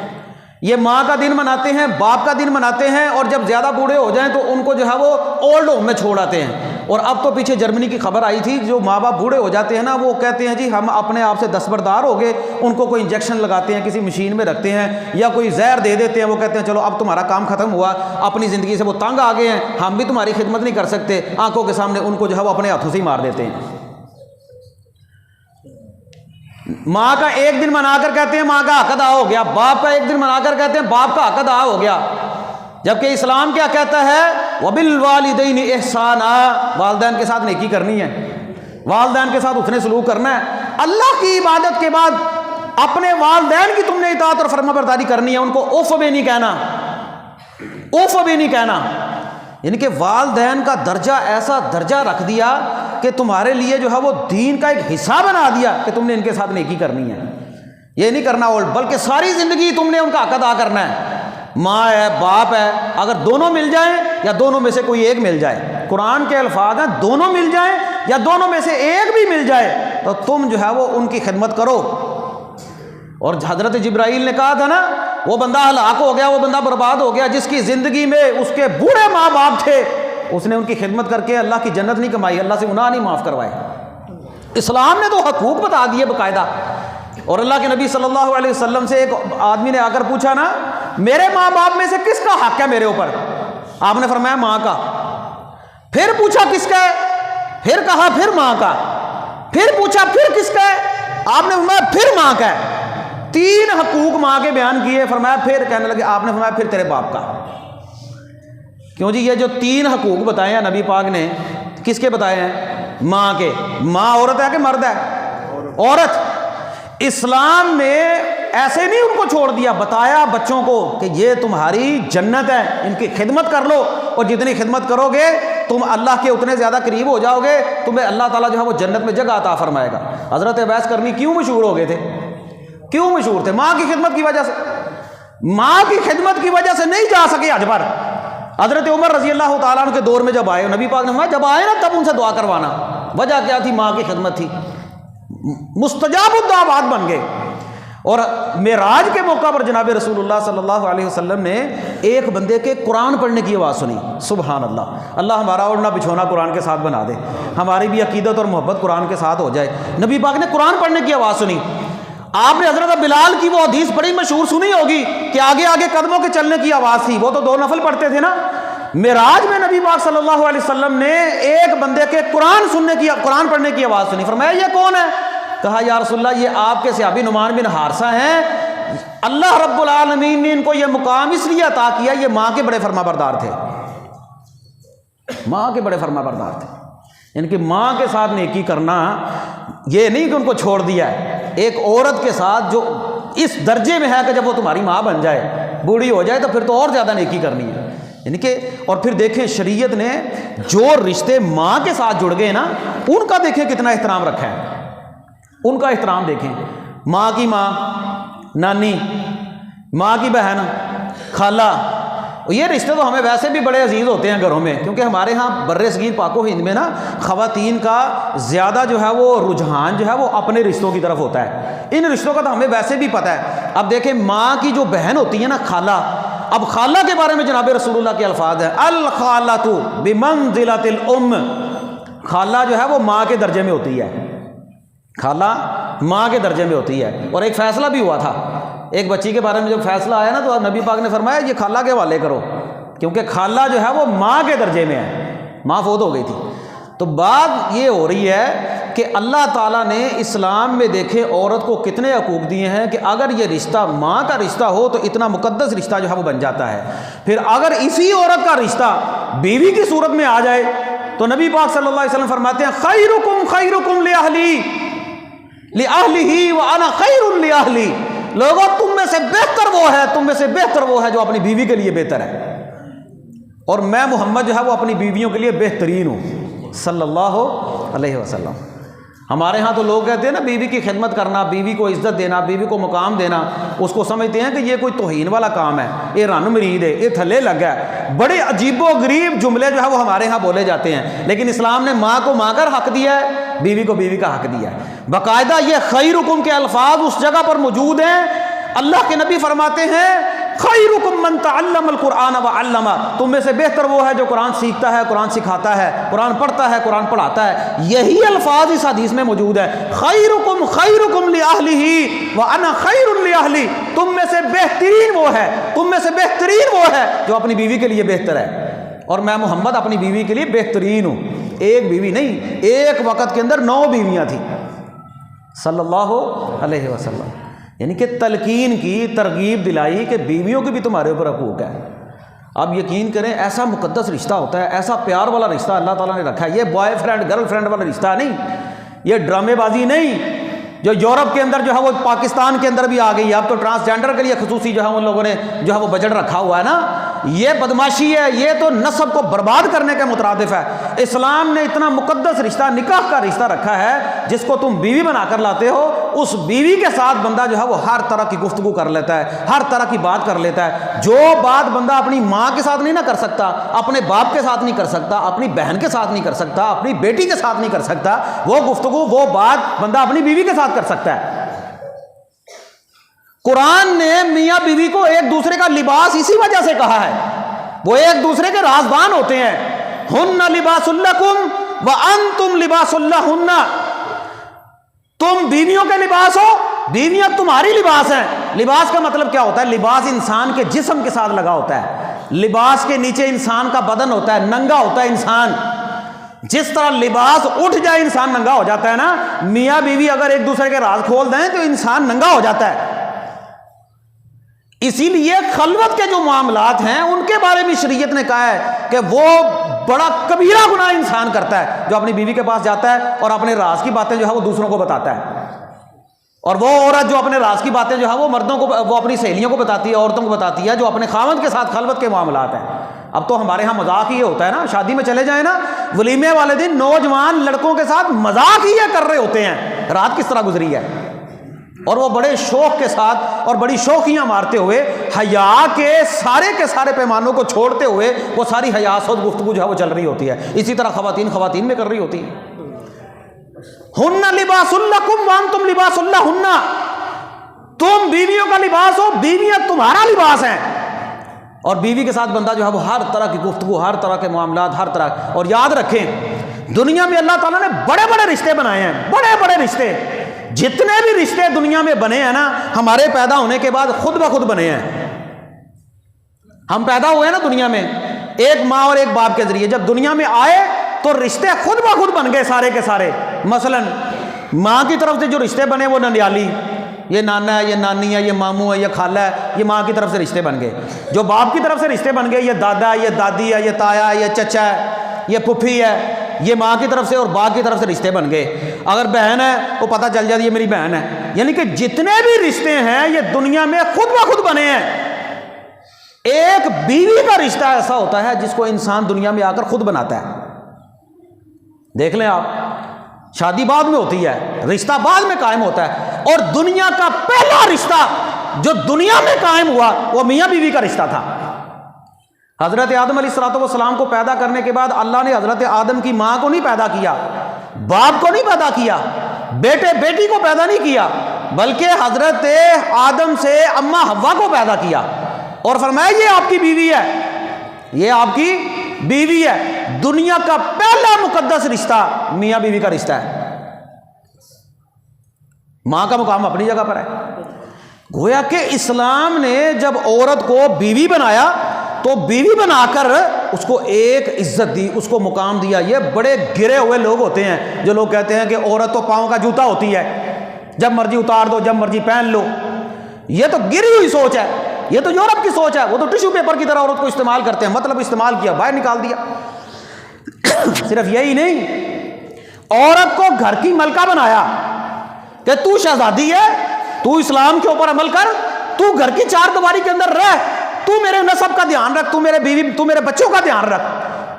یہ ماں کا دن مناتے ہیں، باپ کا دن مناتے ہیں، اور جب زیادہ بوڑھے ہو جائیں تو ان کو جو ہے وہ اولڈ ہوم میں چھوڑ آتے ہیں۔ اور اب تو پیچھے جرمنی کی خبر آئی تھی، جو ماں باپ بوڑھے ہو جاتے ہیں نا، وہ کہتے ہیں جی ہم اپنے آپ سے دستبردار ہو گئے، ان کو کوئی انجیکشن لگاتے ہیں، کسی مشین میں رکھتے ہیں، یا کوئی زہر دے دیتے ہیں، وہ کہتے ہیں چلو اب تمہارا کام ختم ہوا، اپنی زندگی سے وہ تنگ آ گئے ہیں، ہم بھی تمہاری خدمت نہیں کر سکتے، آنکھوں کے سامنے ان کو جو ہے وہ اپنے ہاتھوں سے ہی مار دیتے ہیں۔ ماں کا ایک دن منا کر کہتے ہیں ماں کا حق ادا ہو گیا، باپ کا ایک دن منا کر کہتے ہیں باپ کا حق ادا ہو گیا، جبکہ اسلام کیا کہتا ہے؟ وَبِالْوَالِدَيْنِ إِحْسَانًا، والدین کے ساتھ نیکی کرنی ہے، والدین کے ساتھ اتنے سلوک کرنا ہے۔ اللہ کی عبادت کے بعد اپنے والدین کی تم نے اطاعت اور فرما برداری کرنی ہے، ان کو اوف بھی نہیں کہنا، اوف بھی نہیں کہنا۔ یعنی کہ والدین کا درجہ ایسا درجہ رکھ دیا کہ تمہارے لیے جو ہے وہ دین کا ایک حصہ بنا دیا کہ تم نے ان کے ساتھ نیکی کرنی ہے، یہ نہیں کرنا اور بلکہ ساری زندگی تم نے ان کا حق ادا کرنا ہے۔ ماں ہے، باپ ہے، اگر دونوں مل جائیں یا دونوں میں سے کوئی ایک مل جائے، قرآن کے الفاظ ہیں دونوں مل جائیں یا دونوں میں سے ایک بھی مل جائے تو تم جو ہے وہ ان کی خدمت کرو۔ اور حضرت جبرائیل نے کہا تھا نا، وہ بندہ ہلاک ہو گیا، وہ بندہ برباد ہو گیا جس کی زندگی میں اس کے بوڑھے ماں باپ تھے، اس نے ان کی خدمت کر کے اللہ کی جنت نہیں کمائی، اللہ سے گناہ نہیں معاف کروائے۔ اسلام نے تو حقوق بتا دیے باقاعدہ۔ اور اللہ کے نبی صلی اللہ علیہ وسلم سے ایک آدمی نے آ کر پوچھا نا، میرے ماں باپ میں سے کس کا حق ہے میرے اوپر؟ آپ نے فرمایا ماں کا۔ پھر پوچھا کس کا ہے؟ پھر کہا پھر ماں کا۔ پھر پوچھا پھر کس کا ہے؟ آپ نے فرمایا پھر ماں کا ہے۔ 3 حقوق ماں کے بیان کیے، فرمایا پھر، کہنے لگے آپ نے فرمایا پھر تیرے باپ کا۔ کیوں جی؟ یہ جو 3 حقوق بتائے ہیں نبی پاک نے، کس کے بتائے ہیں؟ ماں کے۔ ماں عورت ہے کہ مرد ہے؟ عورت۔ اسلام میں ایسے نہیں ان کو چھوڑ دیا، بتایا بچوں کو کہ یہ تمہاری جنت ہے، ان کی خدمت کر لو، اور جتنی خدمت کرو گے تم اللہ کے اتنے زیادہ قریب ہو جاؤ گے، تمہیں اللہ تعالیٰ جو ہے وہ جنت میں جگہ عطا فرمائے گا۔ حضرت اویس کرنی کیوں مشہور ہو گئے تھے؟ کیوں مشہور تھے؟ ماں کی خدمت کی وجہ سے۔ ماں کی خدمت کی وجہ سے نہیں جا سکے حج پر۔ حضرت عمر رضی اللہ تعالیٰ عنہ کے دور میں جب آئے، نبی پاک نے فرمایا جب آئے نا تب ان سے دعا کروانا۔ وجہ کیا تھی؟ ماں کی خدمت تھی، مستجاب الدعوات بن گئے۔ اور معراج کے موقع پر جناب رسول اللہ صلی اللہ علیہ وسلم نے ایک بندے کے قرآن پڑھنے کی آواز سنی۔ سبحان اللہ، اللہ ہمارا اوڑھنا بچھونا قرآن کے ساتھ بنا دے، ہماری بھی عقیدت اور محبت قرآن کے ساتھ ہو جائے۔ نبی پاک نے قرآن پڑھنے کی آواز سنی۔ آپ نے حضرت بلال کی وہ حدیث بڑی مشہور سنی ہوگی کہ آگے آگے قدموں کے چلنے کی آواز تھی، وہ تو 2 نفل پڑھتے تھے نا۔ معراج میں نبی پاک صلی اللہ علیہ وسلم نے ایک بندے کے قرآن پڑھنے کی آواز سنی۔ فرمایا یہ کون ہے؟ کہا یا رسول اللہ یہ آپ کے صحابی نعمان بن حارثہ ہیں، اللہ رب العالمین نے ان کو یہ مقام اس لیے عطا کیا، یہ ماں کے بڑے فرما بردار تھے، ماں کے بڑے فرما بردار تھے۔ ان کی ماں کے ساتھ نیکی کرنا یہ نہیں کہ ان کو چھوڑ دیا ہے، ایک عورت کے ساتھ جو اس درجے میں ہے کہ جب وہ تمہاری ماں بن جائے، بوڑھی ہو جائے، تو پھر تو اور زیادہ نیکی کرنی ہے۔ یعنی کہ اور پھر دیکھیں شریعت نے جو رشتے ماں کے ساتھ جڑ گئے نا، ان کا دیکھیں کتنا احترام رکھا ہے، ان کا احترام دیکھیں۔ ماں کی ماں، نانی، ماں کی بہن، خالہ، یہ رشتے تو ہمیں ویسے بھی بڑے عزیز ہوتے ہیں گھروں میں، کیونکہ ہمارے ہاں بر صغیر پاک و ہند میں نا خواتین کا زیادہ جو ہے وہ رجحان جو ہے وہ اپنے رشتوں کی طرف ہوتا ہے۔ ان رشتوں کا تو ہمیں ویسے بھی پتہ ہے۔ اب دیکھیں ماں کی جو بہن ہوتی ہے نا، خالہ، اب خالہ کے بارے میں جناب رسول اللہ کے الفاظ ہیں، الخالۃ بمنزلۃ الام، خالہ جو ہے وہ ماں کے درجے میں ہوتی ہے، خالہ ماں کے درجے میں ہوتی ہے۔ اور ایک فیصلہ بھی ہوا تھا، ایک بچی کے بارے میں جب فیصلہ آیا نا تو نبی پاک نے فرمایا یہ خالہ کے حوالے کرو، کیونکہ خالہ جو ہے وہ ماں کے درجے میں ہے، ماں فوت ہو گئی تھی۔ تو بات یہ ہو رہی ہے کہ اللہ تعالیٰ نے اسلام میں دیکھے عورت کو کتنے حقوق دیے ہیں کہ اگر یہ رشتہ ماں کا رشتہ ہو تو اتنا مقدس رشتہ جو ہے وہ بن جاتا ہے۔ پھر اگر اسی عورت کا رشتہ بیوی کی صورت میں آ جائے تو نبی پاک صلی اللہ علیہ وسلم فرماتے ہیں خیرکم خیرکم لأہلہ وانا خیر لأہلی، لوگوں تم میں سے بہتر وہ ہے جو اپنی بیوی کے لیے بہتر ہے، اور میں محمد جو ہے وہ اپنی بیویوں کے لیے بہترین ہوں صلی اللہ علیہ وسلم۔ ہمارے ہاں تو لوگ کہتے ہیں نا بیوی کی خدمت کرنا، بیوی کو عزت دینا، بیوی کو مقام دینا، اس کو سمجھتے ہیں کہ یہ کوئی توہین والا کام ہے، یہ رن مرید ہے، یہ تھلے لگا ہے۔ بڑے عجیب و غریب جملے جو ہے وہ ہمارے ہاں بولے جاتے ہیں، لیکن اسلام نے ماں کو ماں کا حق دیا ہے، بیوی کو بیوی کا حق دیا ہے۔ باقاعدہ یہ خیرکم کے الفاظ اس جگہ پر موجود ہیں۔ اللہ کے نبی فرماتے ہیں خیرکم من تعلم القرآن وعلمہ، تم میں سے بہتر وہ ہے جو قرآن سیکھتا ہے، قرآن سکھاتا ہے، قرآن پڑھتا ہے، قرآن پڑھاتا ہے۔ یہی الفاظ اس حدیث میں موجود ہے، خیرکم خیرکم لأہلہ وانا خیر لأہلی، تم میں سے بہترین وہ ہے جو اپنی بیوی کے لیے بہتر ہے، اور میں محمد اپنی بیوی کے لیے بہترین ہوں۔ ایک بیوی نہیں، ایک وقت کے اندر 9 بیویاں تھیں صلی اللہ علیہ وسلم، یعنی کہ تلقین کی، ترغیب دلائی کہ بیویوں کے بھی تمہارے اوپر حقوق ہے۔ اب یقین کریں ایسا مقدس رشتہ ہوتا ہے، ایسا پیار والا رشتہ اللہ تعالیٰ نے رکھا ہے۔ یہ بوائے فرینڈ گرل فرینڈ والا رشتہ نہیں، یہ ڈرامے بازی نہیں جو یورپ کے اندر جو ہے وہ پاکستان کے اندر بھی آ گئی ہے۔ اب تو ٹرانسجینڈر کے لیے خصوصی جو ہے ان لوگوں نے جو ہے وہ بجٹ رکھا ہوا ہے نا، یہ بدماشی ہے، یہ تو نسب کو برباد کرنے کے مترادف ہے۔ اسلام نے اتنا مقدس رشتہ، نکاح کا رشتہ رکھا ہے، جس کو تم بیوی بنا کر لاتے ہو، اس بیوی کے ساتھ بندہ جو ہے وہ ہر طرح کی گفتگو کر لیتا ہے، ہر طرح کی بات کر لیتا ہے۔ جو بات بندہ اپنی ماں کے ساتھ نہیں نہ کر سکتا، اپنے باپ کے ساتھ نہیں کر سکتا، اپنی بہن کے ساتھ نہیں کر سکتا، اپنی بیٹی کے ساتھ نہیں کر سکتا، وہ گفتگو، وہ بات بندہ اپنی بیوی کے ساتھ کر سکتا ہے۔ قرآن نے میاں بیوی کو ایک دوسرے کا لباس اسی وجہ سے کہا ہے، وہ ایک دوسرے کے رازدان ہوتے ہیں۔ ہن لباس لکم وانتم لباس لہن، تم بیویوں کے لباس ہو، بیویاں تمہاری لباس ہیں۔ لباس کا مطلب کیا ہوتا ہے؟ لباس انسان کے جسم کے ساتھ لگا ہوتا ہے، لباس کے نیچے انسان کا بدن ہوتا ہے، ننگا ہوتا ہے انسان۔ جس طرح لباس اٹھ جائے انسان ننگا ہو جاتا ہے نا، میاں بیوی اگر ایک دوسرے کے راز کھول دیں تو انسان ننگا ہو جاتا ہے۔ اسی لیے خلوت کے جو معاملات ہیں ان کے بارے میں شریعت نے کہا ہے کہ وہ بڑا کبیرہ گناہ انسان کرتا ہے جو اپنی بیوی کے پاس جاتا ہے اور اپنے راز کی باتیں جو ہے وہ دوسروں کو بتاتا ہے، اور وہ عورت جو اپنے راز کی باتیں جو ہے وہ مردوں کو، وہ اپنی سہیلیوں کو بتاتی ہے، عورتوں کو بتاتی ہے جو اپنے خاوند کے ساتھ خلوت کے معاملات ہیں۔ اب تو ہمارے ہاں مذاق یہ ہوتا ہے نا، شادی میں چلے جائیں نا، ولیمے والے دن نوجوان لڑکوں کے ساتھ مذاق ہی کر رہے ہوتے ہیں رات کس طرح گزری ہے، اور وہ بڑے شوق کے ساتھ اور بڑی شوخیاں مارتے ہوئے، حیا کے سارے پیمانوں کو چھوڑتے ہوئے وہ ساری حیاسود گفتگو جو ہے وہ چل رہی ہوتی ہے۔ اسی طرح خواتین میں کر رہی ہوتی ہیں۔ ہن لباس لکم وانتم لباس لہن، تم بیویوں کا لباس ہو، بیویاں تمہارا لباس ہیں۔ اور بیوی کے ساتھ بندہ جو ہے وہ ہر طرح کی گفتگو، ہر طرح کے معاملات، ہر طرح، اور یاد رکھیں دنیا میں اللہ تعالیٰ نے بڑے بڑے رشتے بنائے ہیں، بڑے بڑے رشتے، جتنے بھی رشتے دنیا میں بنے ہیں نا، ہمارے پیدا ہونے کے بعد خود بخود بنے ہیں۔ ہم پیدا ہوئے نا دنیا میں ایک ماں اور ایک باپ کے ذریعے، جب دنیا میں آئے تو رشتے خود بخود بن گئے سارے کے سارے۔ مثلا ماں کی طرف سے جو رشتے بنے وہ ننیالی، یہ نانا ہے، یہ نانی ہے، یہ ماموں ہے، یہ خالہ ہے، یہ ماں کی طرف سے رشتے بن گئے۔ جو باپ کی طرف سے رشتے بن گئے، یہ دادا ہے، یہ دادی ہے، یہ تایا ہے، یہ چچا ہے، یہ پھپھی ہے، یہ ماں کی طرف سے اور باپ کی طرف سے رشتے بن گئے۔ اگر بہن ہے تو پتہ چل جاتی یہ میری بہن ہے۔ یعنی کہ جتنے بھی رشتے ہیں یہ دنیا میں خود بخود بنے ہیں۔ ایک بیوی کا رشتہ ایسا ہوتا ہے جس کو انسان دنیا میں آ کر خود بناتا ہے۔ دیکھ لیں آپ، شادی بعد میں ہوتی ہے، رشتہ بعد میں قائم ہوتا ہے، اور دنیا کا پہلا رشتہ جو دنیا میں قائم ہوا وہ میاں بیوی کا رشتہ تھا۔ حضرت آدم علیہ السلام کو پیدا کرنے کے بعد اللہ نے حضرت آدم کی ماں کو نہیں پیدا کیا، باپ کو نہیں پیدا کیا، بیٹے بیٹی کو پیدا نہیں کیا، بلکہ حضرت آدم سے اماں حوا کو پیدا کیا اور فرمایا یہ آپ کی بیوی ہے، یہ آپ کی بیوی ہے۔ دنیا کا پہلا مقدس رشتہ میاں بیوی کا رشتہ ہے۔ ماں کا مقام اپنی جگہ پر ہے۔ گویا کہ اسلام نے جب عورت کو بیوی بنایا تو بیوی بنا کر اس کو ایک عزت دی، اس کو مقام دیا۔ یہ بڑے گرے ہوئے لوگ ہوتے ہیں جو لوگ کہتے ہیں کہ عورت تو پاؤں کا جوتا ہوتی ہے، جب مرضی اتار دو، جب مرضی پہن لو۔ یہ تو گری ہوئی سوچ ہے، یہ تو یورپ کی سوچ ہے۔ وہ تو ٹشو پیپر کی طرح عورت کو استعمال کرتے ہیں، مطلب استعمال کیا، باہر نکال دیا۔ صرف یہی نہیں، عورت کو گھر کی ملکہ بنایا کہ تو شہزادی ہے، تو اسلام کے اوپر عمل کر، تو گھر کی چار دیواری کے اندر رہ، تو میرے نسب کا دھیان رکھ، تو میرے بیوی، تو میرے بچوں کا دھیان رکھ،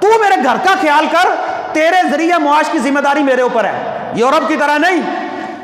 تو میرے گھر کا خیال کر، تیرے ذریعہ معاش کی ذمہ داری میرے اوپر ہے۔ یورپ کی طرح نہیں،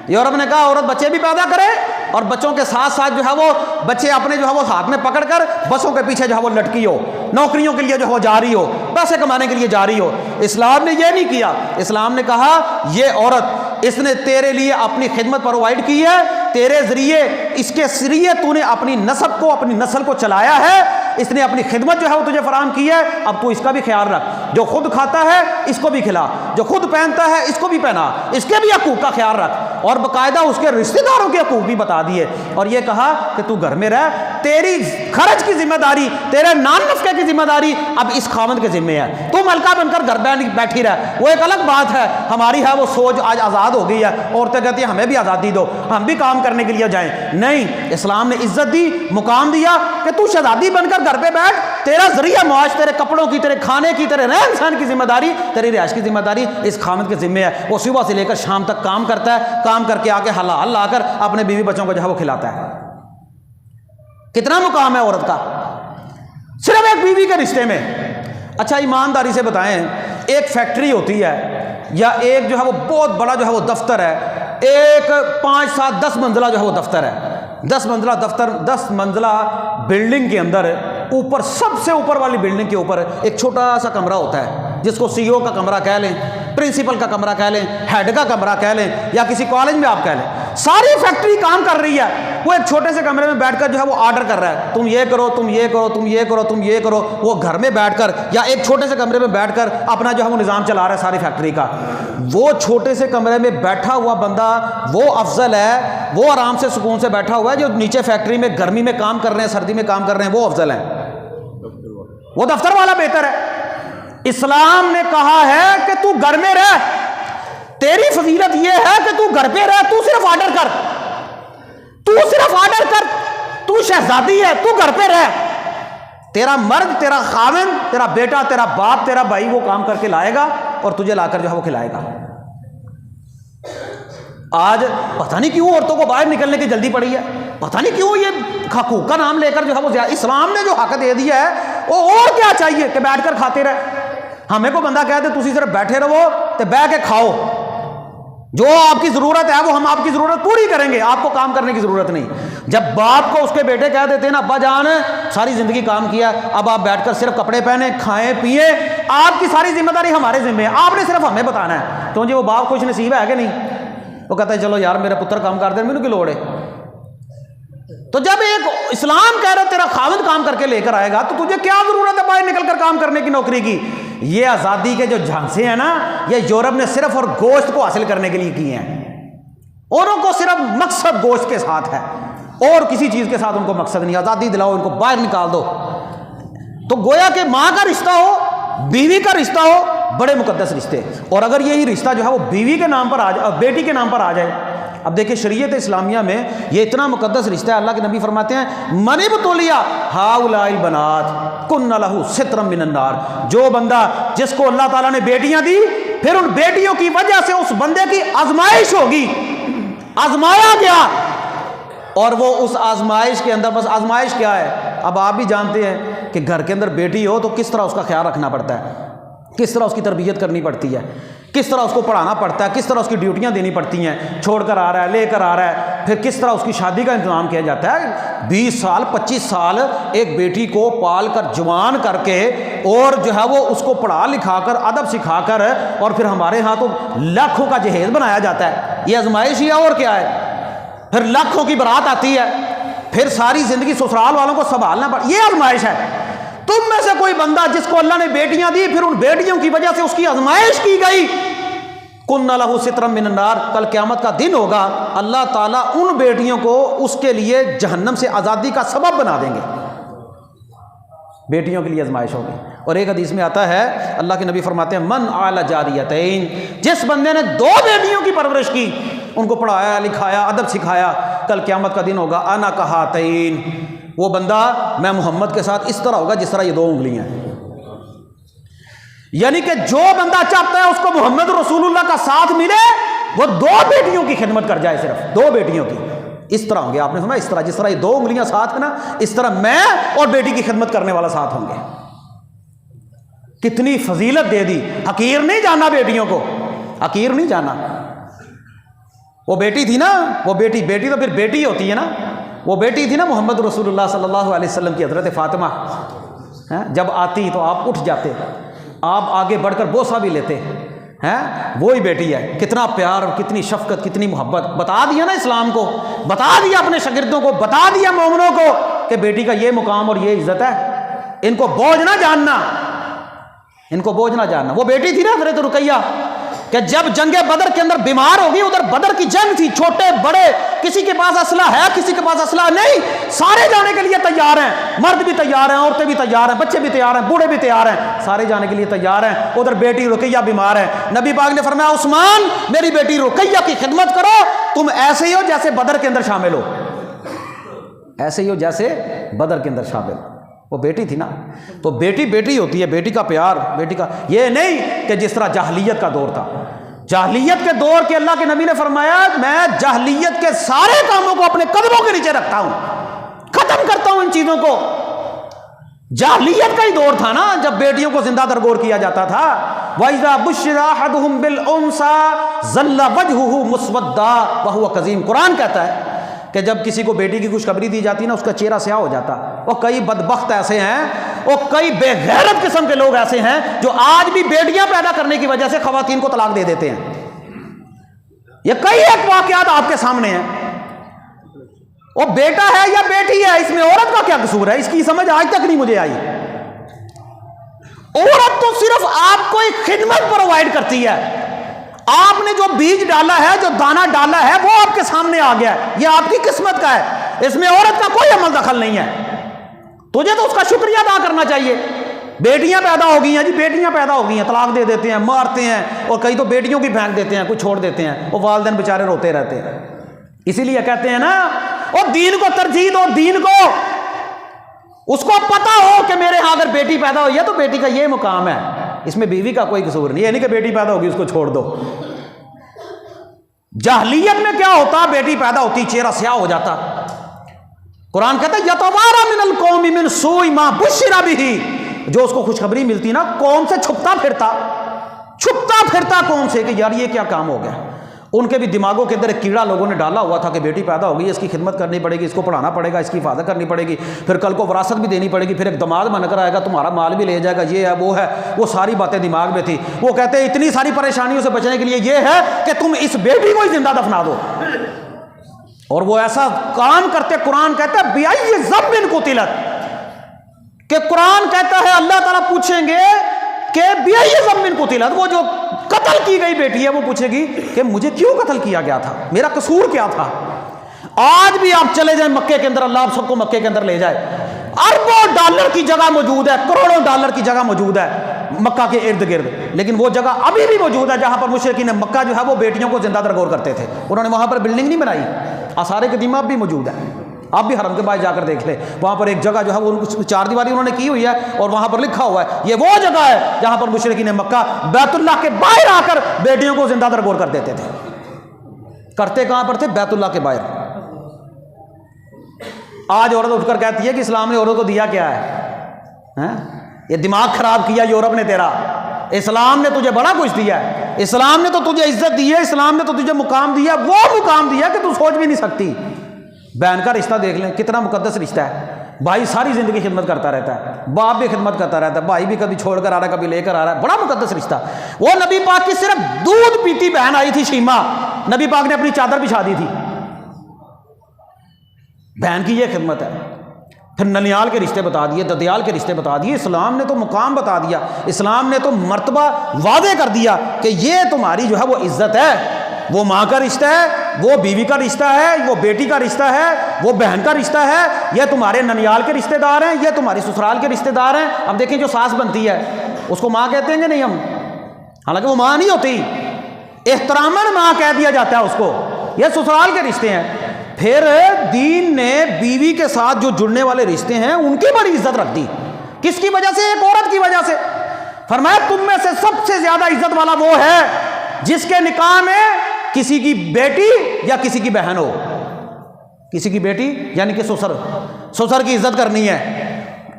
یورپ نے کہا عورت بچے بھی پیدا کرے اور بچوں کے ساتھ ساتھ جو ہے وہ بچے اپنے جو ہے وہ ہاتھ میں پکڑ کر بسوں کے پیچھے جو ہے وہ لٹکی ہو، نوکریوں کے لیے جو ہے جا رہی ہو، پیسے کمانے کے لیے جا رہی ہو۔ اسلام نے یہ نہیں کیا، اسلام نے کہا یہ عورت، اس نے تیرے لیے اپنی خدمت پرووائڈ کی ہے، تیرے ذریعے، اس کے ذریعے تو نے اپنی نسب کو، اپنی نسل کو چلایا ہے، اس نے اپنی خدمت جو ہے وہ تجھے فراہم کی ہے، اب تو اس کا بھی خیال رکھ۔ جو خود کھاتا ہے اس کو بھی کھلا، جو خود پہنتا ہے اس کو بھی پہنا، اس کے بھی حقوق کا خیال رکھ، اور باقاعدہ اس کے رشتہ داروں کے حقوق بھی بتا دیے، اور یہ کہا کہ تو گھر میں رہ، تیری خرچ کی ذمہ داری، تیرے نان نفقے کی ذمہ داری اب اس خاوند کے ذمہ ہے، تو ملکہ بن کر گھر بیٹھی رہ۔ وہ ایک الگ بات ہے، ہماری ہے وہ سوچ آج آزاد ہو گئی ہے، عورتیں کہتی ہیں ہمیں بھی آزادی دو، ہم بھی کام کرنے کے لیے جائیں۔ نہیں، اسلام نے عزت دی، مقام دیا کہ تو شہزادی بن کر گھر پہ بیٹھ، تیرا ذریعہ معاش، تیرے کپڑوں کی، تیرے کھانے کی، تیرے رہن سہن کی ذمہ داری، تیری رہائش کی ذمہ داری اس خامد کے ذمہ ہے۔ وہ صبح سے لے کر شام تک کام کرتا ہے، کام کر کے آ کے حلال لا کر اپنے بیوی بچوں کو جو ہے وہ کھلاتا ہے۔ کتنا مقام ہے عورت کا صرف ایک بیوی کے رشتے میں۔ اچھا ایمانداری سے بتائیں، ایک فیکٹری ہوتی ہے یا ایک جو ہے وہ بہت بڑا جو ہے وہ دفتر ہے، ایک 5 7 10 منزلہ جو ہے وہ دفتر ہے، 10 منزلہ دفتر، 10 منزلہ بلڈنگ کے اندر اوپر، سب سے اوپر والی بلڈنگ کے اوپر ایک چھوٹا سا کمرہ ہوتا ہے جس کو سی او کا کمرہ کہہ لیں، پرنسپل کا کمرہ کہہ لیں، ہیڈ کا کمرہ کہہ لیں، یا کسی کالج میں آپ کہہ لیں۔ ساری فیکٹری کام کر رہی ہے، وہ ایک چھوٹے سے کمرے میں بیٹھ کر جو ہے وہ آرڈر کر رہا ہے، تم یہ کرو، تم یہ کرو، تم یہ کرو، تم یہ کرو۔ وہ گھر میں بیٹھ کر یا ایک چھوٹے سے کمرے میں بیٹھ کر اپنا جو ہے وہ نظام چلا رہا ہے ساری فیکٹری کا۔ وہ چھوٹے سے کمرے میں بیٹھا ہوا بندہ وہ افضل ہے، وہ آرام سے سکون سے بیٹھا ہوا ہے، جو نیچے فیکٹری میں گرمی میں کام کر رہے ہیں، سردی میں کام کر رہے ہیں، وہ افضل ہیں، وہ دفتر والا بہتر ہے۔ اسلام نے کہا ہے کہ تو گھر میں رہ، تیری فضیلت یہ ہے کہ تو گھر پہ رہ، تو صرف آرڈر کر، تو صرف آرڈر کر، تو شہزادی ہے، تو گھر پہ رہ، تیرا مرد، تیرا خاوند، تیرا بیٹا، تیرا باپ، تیرا بھائی وہ کام کر کے لائے گا اور تجھے لا کر جو ہے وہ کھلائے گا۔ آج پتہ نہیں کیوں عورتوں کو باہر نکلنے کی جلدی پڑی ہے، پتہ نہیں کیوں یہ حقوق کا نام لے کر جو ہے وہ اسلام نے جو حق دے دیا ہے، وہ اور کیا چاہیے کہ بیٹھ کر کھاتے رہے۔ ہمیں کو بندہ کہتے تسی صرف بیٹھے رہو تے بہ کے کھاؤ، جو آپ کی ضرورت ہے وہ ہم آپ کی ضرورت پوری کریں گے، آپ کو کام کرنے کی ضرورت نہیں۔ جب باپ کو اس کے بیٹے کہہ دیتے ہیں نا ابا جان ساری زندگی کام کیا، اب آپ بیٹھ کر صرف کپڑے پہنے، کھائیں پیئیں، آپ کی ساری ذمہ داری ہمارے ذمہ ہے، آپ نے صرف ہمیں بتانا ہے۔ تو جی وہ باپ خوش نصیب ہے کہ نہیں؟ وہ کہتا ہے چلو یار میرا پتر کام کر دے، مینوں کی لوڑ ہے۔ تو جب ایک اسلام کہہ رہا تیرا خاوند کام کر کے لے کر آئے گا تو تجھے کیا ضرورت ہے باہر نکل کر کام کرنے کی، نوکری کی؟ یہ آزادی کے جو جھانسے ہیں نا، یہ یورپ نے صرف اور گوشت کو حاصل کرنے کے لیے کیے ہیں۔ اوروں کو صرف مقصد گوشت کے ساتھ ہے اور کسی چیز کے ساتھ ان کو مقصد نہیں۔ آزادی دلاؤ، ان کو باہر نکال دو۔ تو گویا کہ ماں کا رشتہ ہو، بیوی کا رشتہ ہو، بڑے مقدس رشتے، اور اگر یہی رشتہ جو ہے وہ بیوی کے نام پر آ جائے، بیٹی کے نام پر آ جائے۔ اب دیکھیں شریعت اسلامیہ میں یہ اتنا مقدس رشتہ ہے، اللہ کے نبی فرماتے ہیں من ابتلیا ہؤلاء البنات کن لہ سترا من النار، جو بندہ جس کو اللہ تعالیٰ نے بیٹیاں دی، پھر ان بیٹیوں کی وجہ سے اس بندے کی آزمائش ہوگی، آزمایا گیا، اور وہ اس آزمائش کے اندر، بس آزمائش کیا ہے؟ اب آپ بھی جانتے ہیں کہ گھر کے اندر بیٹی ہو تو کس طرح اس کا خیال رکھنا پڑتا ہے، کس طرح اس کی تربیت کرنی پڑتی ہے، کس طرح اس کو پڑھانا پڑتا ہے، کس طرح اس کی ڈیوٹیاں دینی پڑتی ہیں، چھوڑ کر آ رہا ہے، لے کر آ رہا ہے، پھر کس طرح اس کی شادی کا انتظام کیا جاتا ہے۔ 20 سال 25 سال ایک بیٹی کو پال کر جوان کر کے اور جو ہے وہ اس کو پڑھا لکھا کر ادب سکھا کر، اور پھر ہمارے ہاں تو لاکھوں کا جہیز بنایا جاتا ہے۔ یہ آزمائش ہی ہے اور کیا ہے؟ پھر لاکھوں کی برات آتی ہے، پھر ساری زندگی سسرال والوں کو سنبھالنا پڑ، یہ آزمائش ہے۔ تم میں سے کوئی بندہ جس کو اللہ نے بیٹیاں دی، پھر ان بیٹیوں کی وجہ سے اس کی آزمائش کی گئی، کن لہ سترا من النار، کل قیامت کا دن ہوگا، اللہ تعالیٰ ان بیٹیوں کو اس کے لیے جہنم سے آزادی کا سبب بنا دیں گے۔ بیٹیوں کے لیے آزمائش ہوگی، اور ایک حدیث میں آتا ہے اللہ کے نبی فرماتے ہیں من اعلی جاریتین، جس بندے نے 2 بیٹیوں کی پرورش کی، ان کو پڑھایا لکھایا ادب سکھایا، کل قیامت کا دن ہوگا انا کہاتین، وہ بندہ میں محمد کے ساتھ اس طرح ہوگا جس طرح یہ 2 انگلیاں ہیں۔ یعنی کہ جو بندہ چاہتا ہے اس کو محمد رسول اللہ کا ساتھ ملے، وہ 2 بیٹیوں کی خدمت کر جائے، صرف 2 بیٹیوں کی، اس طرح ہوں گے۔ آپ نے سنا اس طرح، جس طرح یہ 2 انگلیاں ساتھ ہیں نا، اس طرح میں اور بیٹی کی خدمت کرنے والا ساتھ ہوں گے۔ کتنی فضیلت دے دی، حقیر نہیں جانا بیٹیوں کو، حقیر نہیں جانا۔ وہ بیٹی تھی نا، وہ بیٹی تو پھر بیٹی ہوتی ہے نا، وہ بیٹی تھی نا محمد رسول اللہ صلی اللہ علیہ وسلم کی، حضرت فاطمہ، جب آتی تو آپ اٹھ جاتے، آپ آگے بڑھ کر بوسہ بھی لیتے ہیں، وہی بیٹی ہے۔ کتنا پیار اور کتنی شفقت، کتنی محبت، بتا دیا نا اسلام کو، بتا دیا اپنے شاگردوں کو، بتا دیا مومنوں کو کہ بیٹی کا یہ مقام اور یہ عزت ہے، ان کو بوجھ نہ جاننا، ان کو بوجھ نہ جاننا۔ وہ بیٹی تھی نا حضرت رقیہ، کہ جب جنگ بدر کے اندر بیمار ہوگی، ادھر بدر کی جنگ تھی، چھوٹے بڑے کسی کے پاس اسلحہ ہے کسی کے پاس اسلحہ نہیں، سارے جانے کے لیے تیار ہیں، مرد بھی تیار ہیں، عورتیں بھی تیار ہیں، بچے بھی تیار ہیں، بوڑھے بھی تیار ہیں، سارے جانے کے لیے تیار ہیں۔ ادھر بیٹی رقیہ بیمار ہے، نبی پاک نے فرمایا عثمان میری بیٹی رقیہ کی خدمت کرو، تم ایسے ہی ہو جیسے بدر کے اندر شامل ہو، ایسے ہی ہو جیسے بدر کے اندر شامل ہو۔ وہ بیٹی تھی نا، تو بیٹی بیٹی ہوتی ہے، بیٹی کا پیار، بیٹی کا یہ نہیں کہ جس طرح جاہلیت کا دور تھا، جاہلیت کے دور کے اللہ کے نبی نے فرمایا میں جاہلیت کے سارے کاموں کو اپنے قدموں کے نیچے رکھتا ہوں، ختم کرتا ہوں ان چیزوں کو۔ جاہلیت کا ہی دور تھا نا جب بیٹیوں کو زندہ درگور کیا جاتا تھا۔ وَإِذَا بُشِّرَ أَحَدُهُم بِالْأُنثَىٰ ظَلَّ وَجْهُهُ مُسْوَدًّا وَهُوَ كَظِيمٌ، قرآن کہتا ہے کہ جب کسی کو بیٹی کی خوشخبری دی جاتی نا، اس کا چہرہ سیاہ ہو جاتا۔ اور کئی بدبخت ایسے ہیں، اور کئی بے غیرت قسم کے لوگ ایسے ہیں جو آج بھی بیٹیاں پیدا کرنے کی وجہ سے خواتین کو طلاق دے دیتے ہیں۔ یہ کئی ایک واقعات آپ کے سامنے ہیں۔ وہ بیٹا ہے یا بیٹی ہے، اس میں عورت کا کیا قصور ہے؟ اس کی سمجھ آج تک نہیں مجھے آئی۔ عورت تو صرف آپ کو ایک خدمت پرووائڈ کرتی ہے، آپ نے جو بیج ڈالا ہے، جو دانہ ڈالا ہے، وہ آپ کے سامنے آ گیا ہے، یہ آپ کی قسمت کا ہے، اس میں عورت کا کوئی عمل دخل نہیں ہے۔ تجھے تو اس کا شکریہ ادا کرنا چاہیے۔ بیٹیاں پیدا ہو گئی ہیں جی، بیٹیاں پیدا ہو گئی ہیں، طلاق دے دیتے ہیں، مارتے ہیں، اور کئی تو بیٹیوں کی پھینک دیتے ہیں، کچھ چھوڑ دیتے ہیں، وہ والدین بیچارے روتے رہتے ہیں۔ اسی لیے کہتے ہیں نا، اور دین کو ترجیح دو، دین کو، اس کو پتا ہو کہ میرے ہاں اگر بیٹی پیدا ہوئی ہے تو بیٹی کا یہ مقام ہے، اس میں بیوی کا کوئی قصور نہیں ہے، نہیں کہ بیٹی پیدا ہوگی اس کو چھوڑ دو۔ جاہلیت میں کیا ہوتا، بیٹی پیدا ہوتی چہرہ سیاہ ہو جاتا۔ قرآن کہتا ہے یتوارا من القوم من سوء ما بشر به، جو اس کو خوشخبری ملتی نا قوم سے چھپتا پھرتا قوم سے کہ یار یہ کیا کام ہو گیا۔ ان کے بھی دماغوں کے اندر ایک کیڑا لوگوں نے ڈالا ہوا تھا کہ بیٹی پیدا ہوگی، اس کی خدمت کرنی پڑے گی، اس کو پڑھانا پڑے گا، اس کی حفاظت کرنی پڑے گی، پھر کل کو وراثت بھی دینی پڑے گی، پھر ایک دماد بن کر آئے گا، تمہارا مال بھی لے جائے گا، یہ ہے وہ ہے، وہ ساری باتیں دماغ میں تھی۔ وہ کہتے ہیں اتنی ساری پریشانیوں سے بچنے کے لیے یہ ہے کہ تم اس بیٹی کو ہی زندہ دفنا دو، اور وہ ایسا کام کرتے۔ قرآن کہتا ہے بِأَيِّ ذَنبٍ قُتِلَتْ، کہ قرآن کہتا ہے اللہ تعالیٰ پوچھیں گے کہ بِأَيِّ ذَنبٍ قُتِلَتْ، وہ جو قتل کی گئی بیٹی ہے وہ پوچھے گی کہ مجھے کیوں قتل کیا گیا تھا، میرا قصور کیا تھا۔ آج بھی آپ چلے جائیں مکے کے اندر، اللہ آپ سب کو مکے کے اندر لے جائے، اربوں ڈالر کی جگہ موجود ہے، کروڑوں ڈالر کی جگہ موجود ہے مکہ کے ارد گرد، لیکن وہ جگہ ابھی بھی موجود ہے جہاں پر مشرکین مکہ جو ہے وہ بیٹیوں کو زندہ درگور کرتے تھے۔ انہوں نے وہاں پر بلڈنگ نہیں بنائی، آثار قدیمہ اب بھی موجود ہے، آپ بھی حرم کے باہر جا کر دیکھ لیں، وہاں پر ایک جگہ جو ہے وہ 4 دیواری انہوں نے کی ہوئی ہے، اور وہاں پر لکھا ہوا ہے یہ وہ جگہ ہے جہاں پر مشرکین مکہ بیت اللہ کے باہر آ کر بیٹیوں کو زندہ درگور کر دیتے تھے۔ کرتے کہاں پر تھے؟ بیت اللہ کے باہر۔ آج عورت اٹھ کر کہتی ہے کہ اسلام نے عورت کو دیا کیا ہے؟ یہ دماغ خراب کیا یورپ نے تیرا، اسلام نے تجھے بڑا کچھ دیا ہے، اسلام نے تو تجھے عزت دی ہے، اسلام نے تو تجھے مقام دیا، وہ مقام دیا کہ تو سوچ بھی نہیں سکتی۔ بہن کا رشتہ دیکھ لیں کتنا مقدس رشتہ ہے، بھائی ساری زندگی خدمت کرتا رہتا ہے، باپ بھی خدمت کرتا رہتا ہے، بھائی بھی کبھی چھوڑ کر آ رہا ہے کبھی لے کر آ رہا ہے، بڑا مقدس رشتہ۔ وہ نبی پاک کی صرف دودھ پیتی بہن آئی تھی شیما، نبی پاک نے اپنی چادر بچھا دی تھی، بہن کی یہ خدمت ہے۔ پھر ننیال کے رشتے بتا دیے، ددیال کے رشتے بتا دیے، اسلام نے تو مقام بتا دیا، اسلام نے تو مرتبہ واضح کر دیا کہ یہ تمہاری جو ہے وہ عزت ہے، وہ ماں کا رشتہ ہے، وہ بیوی کا رشتہ ہے، وہ بیٹی کا رشتہ ہے، وہ بہن کا رشتہ ہے، یہ تمہارے ننیال کے رشتہ دار ہیں، یہ تمہاری سسرال کے رشتہ دار ہیں۔ اب دیکھیں جو ساس بنتی ہے اس کو ماں کہتے ہیں کہ نہیں ہم، حالانکہ وہ ماں نہیں ہوتی، احتراماً ماں کہہ دیا جاتا ہے اس کو، یہ سسرال کے رشتے ہیں۔ پھر دین نے بیوی کے ساتھ جو جڑنے والے رشتے ہیں ان کی بڑی عزت رکھ دی، کس کی وجہ سے؟ ایک عورت کی وجہ سے۔ فرمایا تم میں سے سب سے زیادہ عزت والا وہ ہے جس کے نکاح میں کسی کی بیٹی یا کسی کی بہن ہو، کسی کی بیٹی یعنی کہ سسر کی عزت کرنی ہے،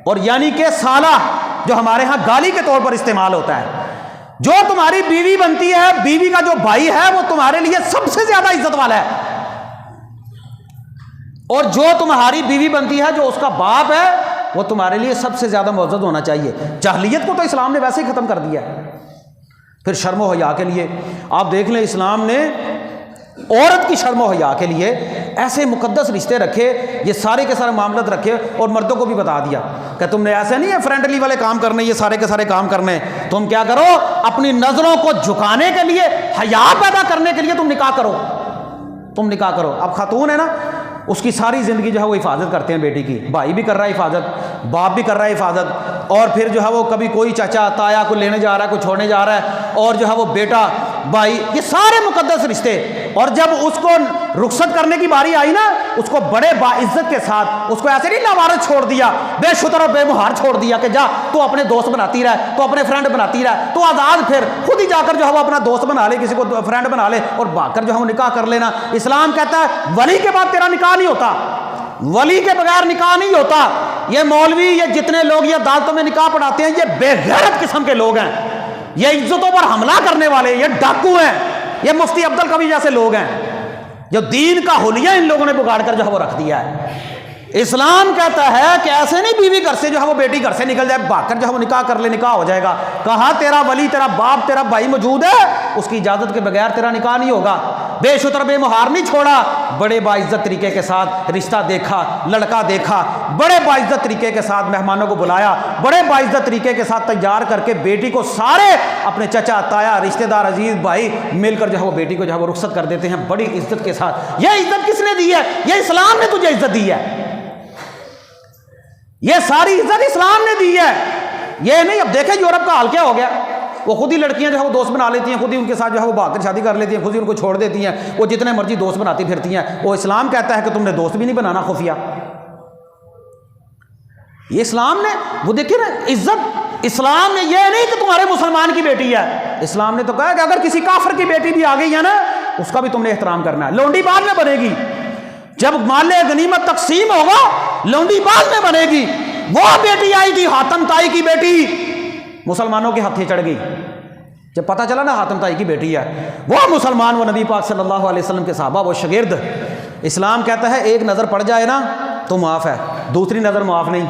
اور یعنی کہ سالہ جو ہمارے ہاں گالی کے طور پر استعمال ہوتا ہے۔ جو تمہاری بیوی بنتی ہے، بیوی کا جو بھائی ہے وہ تمہارے لیے سب سے زیادہ عزت والا ہے، اور جو تمہاری بیوی بنتی ہے، جو اس کا باپ ہے، وہ تمہارے لیے سب سے زیادہ معزز ہونا چاہیے۔ جاہلیت کو تو اسلام نے ویسے ہی ختم کر دیا ہے۔ پھر شرم و حیا کے لیے آپ دیکھ لیں، اسلام نے عورت کی شرم و حیا کے لیے ایسے مقدس رشتے رکھے، یہ سارے کے سارے معاملات رکھے، اور مردوں کو بھی بتا دیا کہ تم نے ایسے نہیں ہے فرینڈلی والے کام کرنے، یہ سارے کے سارے کام کرنے، تم کیا کرو، اپنی نظروں کو جھکانے کے لیے، حیا پیدا کرنے کے لیے تم نکاح کرو، تم نکاح کرو۔ اب خاتون ہے نا، اس کی ساری زندگی جو ہے وہ حفاظت کرتے ہیں بیٹی کی، بھائی بھی کر رہا ہے حفاظت، باپ بھی کر رہا ہے حفاظت، اور پھر جو ہے وہ کبھی کوئی چاچا تایا کو لینے جا رہا ہے، کوئی چھوڑنے جا رہا ہے، اور جو ہے وہ بیٹا بھائی، یہ سارے مقدس رشتے۔ اور جب اس کو رخصت کرنے کی باری آئی نا، اس کو بڑے باعزت کے ساتھ، اس کو ایسے نہیں لاوارث چھوڑ دیا، بے شتر اور بے مہار چھوڑ دیا کہ جا تو اپنے دوست بناتی رہے، تو اپنے فرینڈ بناتی رہے، تو آزاد، پھر خود ہی جا کر جو ہے وہ اپنا دوست بنا لے، کسی کو فرینڈ بنا لے، اور بھاگ کر جو ہے وہ نکاح کر لینا۔ اسلام کہتا ہے ولی کے بعد تیرا نکاح نہیں ہوتا، ولی کے بغیر نکاح نہیں ہوتا۔ یہ مولوی، یہ جتنے لوگ یہ عدالتوں میں نکاح پڑھاتے ہیں، یہ بے غیرت قسم کے لوگ ہیں، یہ عزتوں پر حملہ کرنے والے، یہ ڈاکو ہیں، یہ مفتی عبد القوی جیسے لوگ ہیں، جو دین کا حلیہ ان لوگوں نے بگاڑ کر جو ہے وہ رکھ دیا ہے۔ اسلام کہتا ہے کہ ایسے نہیں بیوی گھر سے جو ہے وہ بیٹی گھر سے نکل جائے، بھاگ کر جو ہے وہ نکاح کر لے، نکاح ہو جائے گا۔ کہا تیرا ولی، تیرا باپ، تیرا بھائی موجود ہے، اس کی اجازت کے بغیر تیرا نکاح نہیں ہوگا۔ بے شتر بے مہار نہیں چھوڑا، بڑے باعزت طریقے کے ساتھ رشتہ دیکھا، لڑکا دیکھا، بڑے باعزت طریقے کے ساتھ مہمانوں کو بلایا، بڑے باعزت طریقے کے ساتھ تیار کر کے بیٹی کو سارے اپنے چچا تایا رشتہ دار عزیز بھائی مل کر جو ہے وہ بیٹی کو جو ہے وہ رخصت کر دیتے ہیں بڑی عزت کے ساتھ۔ یہ عزت کس نے دی ہے؟ یہ اسلام نے تجھے عزت دی ہے، یہ ساری عزت اسلام نے دی ہے، یہ نہیں۔ اب دیکھیں یورپ کا حال کیا ہو گیا، وہ خود ہی لڑکیاں جو ہے وہ دوست بنا لیتی ہیں، خود ہی ان کے ساتھ جو ہے وہ بھاگ کر شادی کر لیتی ہیں، خود ہی ان کو چھوڑ دیتی ہیں، وہ جتنے مرضی دوست بناتی پھرتی ہیں۔ وہ اسلام کہتا ہے کہ تم نے دوست بھی نہیں بنانا خفیہ، یہ اسلام نے، وہ دیکھیں نا عزت، اسلام نے یہ نہیں کہ تمہارے مسلمان کی بیٹی ہے، اسلام نے تو کہا کہ اگر کسی کافر کی بیٹی بھی آ گئی ہے نا، اس کا بھی تم نے احترام کرنا ہے۔ لونڈی بعد میں بنے گی، جب مال غنیمت تقسیم ہوگا لونڈی بعد میں بنے گی۔ وہ بیٹی آئی تھی حاتم طائی کی بیٹی، مسلمانوں کے ہتھے چڑھ گئی، جب پتہ چلا نا حاتم طائی کی بیٹی ہے، وہ مسلمان، وہ نبی پاک صلی اللہ علیہ وسلم کے صحابہ، وہ شاگرد۔ اسلام کہتا ہے ایک نظر پڑ جائے نا تو معاف ہے، دوسری نظر معاف نہیں۔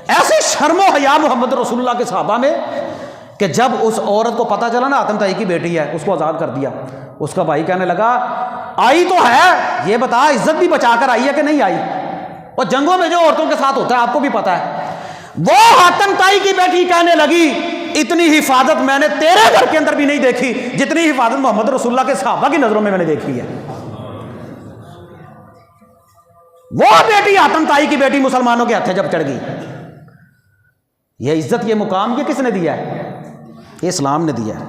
ایسی شرم و حیا محمد رسول اللہ کے صحابہ میں کہ جب اس عورت کو پتہ چلا نا حاتم طائی کی بیٹی ہے، اس کو آزاد کر دیا۔ اس کا بھائی کہنے لگا آئی تو ہے، یہ بتا عزت بھی بچا کر آئی ہے کہ نہیں آئی؟ اور جنگوں میں جو عورتوں کے ساتھ ہوتا ہے آپ کو بھی پتا ہے۔ وہ حاتم طائی کی بیٹی کہنے لگی اتنی حفاظت میں نے تیرے گھر کے اندر بھی نہیں دیکھی جتنی حفاظت محمد رسول اللہ کے صحابہ کی نظروں میں نے دیکھی ہے۔ وہ بیٹی حاتم طائی کی بیٹی مسلمانوں کے ہاتھیں جب چڑھ گئی، یہ عزت، یہ مقام، یہ کس نے دیا ہے؟ یہ اسلام نے دیا ہے،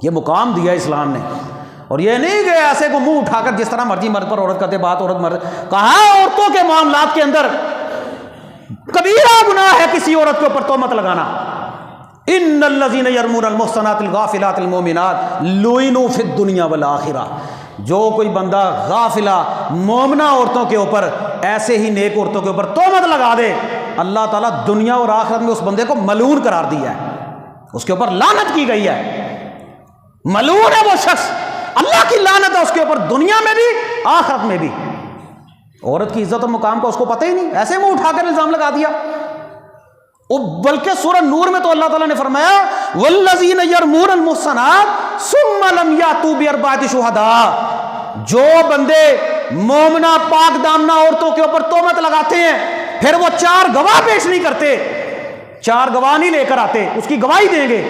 یہ مقام دیا اسلام نے۔ اور یہ نہیں کہ ایسے کو منہ اٹھا کر جس طرح مرضی مرد پر عورت کرتے، بات عورت مرد، کہا عورتوں کے معاملات کے اندر کبیرہ گناہ ہے کسی عورت کے اوپر تہمت لگانا۔ ان الذین یرمون المحصنات الغافلات المؤمنات لعنوا فی الدنیا والآخرہ، جو کوئی بندہ غافلہ مومنہ عورتوں کے اوپر، ایسے ہی نیک عورتوں کے اوپر تہمت لگا دے، اللہ تعالیٰ دنیا اور آخرت میں اس بندے کو ملعون قرار دیا ہے، اس کے اوپر لعنت کی گئی ہے، ملعون ہے وہ شخص، اللہ کی لعنت ہے اس کے اوپر، دنیا میں بھی آخرت میں بھی۔ عورت کی عزت اور مقام کا اس کو پتہ ہی نہیں، ایسے منہ اٹھا کر الزام لگا دیا۔ بلکہ سورہ نور میں تو اللہ تعالیٰ نے فرمایا والذین یرمون المحصنات ثم لم یاتوا باربعۃ شہداء، جو بندے مومنہ پاک دامنہ عورتوں کے اوپر تہمت لگاتے ہیں پھر وہ 4 گواہ پیش نہیں کرتے، 4 گواہ نہیں لے کر آتے، اس کی گواہی دیں گے،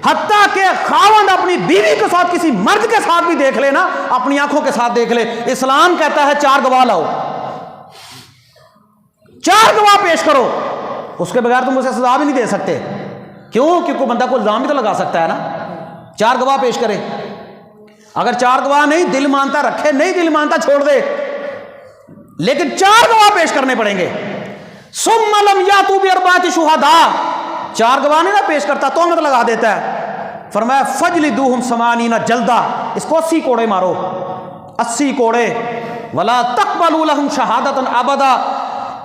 حتیٰ کہ خاوند اپنی بیوی کے ساتھ کسی مرد کے ساتھ بھی دیکھ لے نا، اپنی آنکھوں کے ساتھ دیکھ لے، اسلام کہتا ہے 4 گواہ لاؤ، 4 گواہ پیش کرو، اس کے بغیر تم اسے سزا بھی نہیں دے سکتے۔ کیوں؟ کیونکہ بندہ کو الزام بھی تو لگا سکتا ہے نا، 4 گواہ پیش کرے۔ اگر 4 گواہ نہیں، دل مانتا رکھے، نہیں دل مانتا چھوڑ دے، لیکن 4 گواہ پیش کرنے پڑیں گے۔ ثم لم یاتوا باربعۃ شہداء، 4 گواہ نہیں نا پیش کرتا، تہمت لگا دیتا ہے۔ فرمایا فجلدوہم 80 جلدہ، اس کو 80 کوڑے مارو، 80 کوڑے۔ ولا تقبلوا لهم شہادۃ ابدا،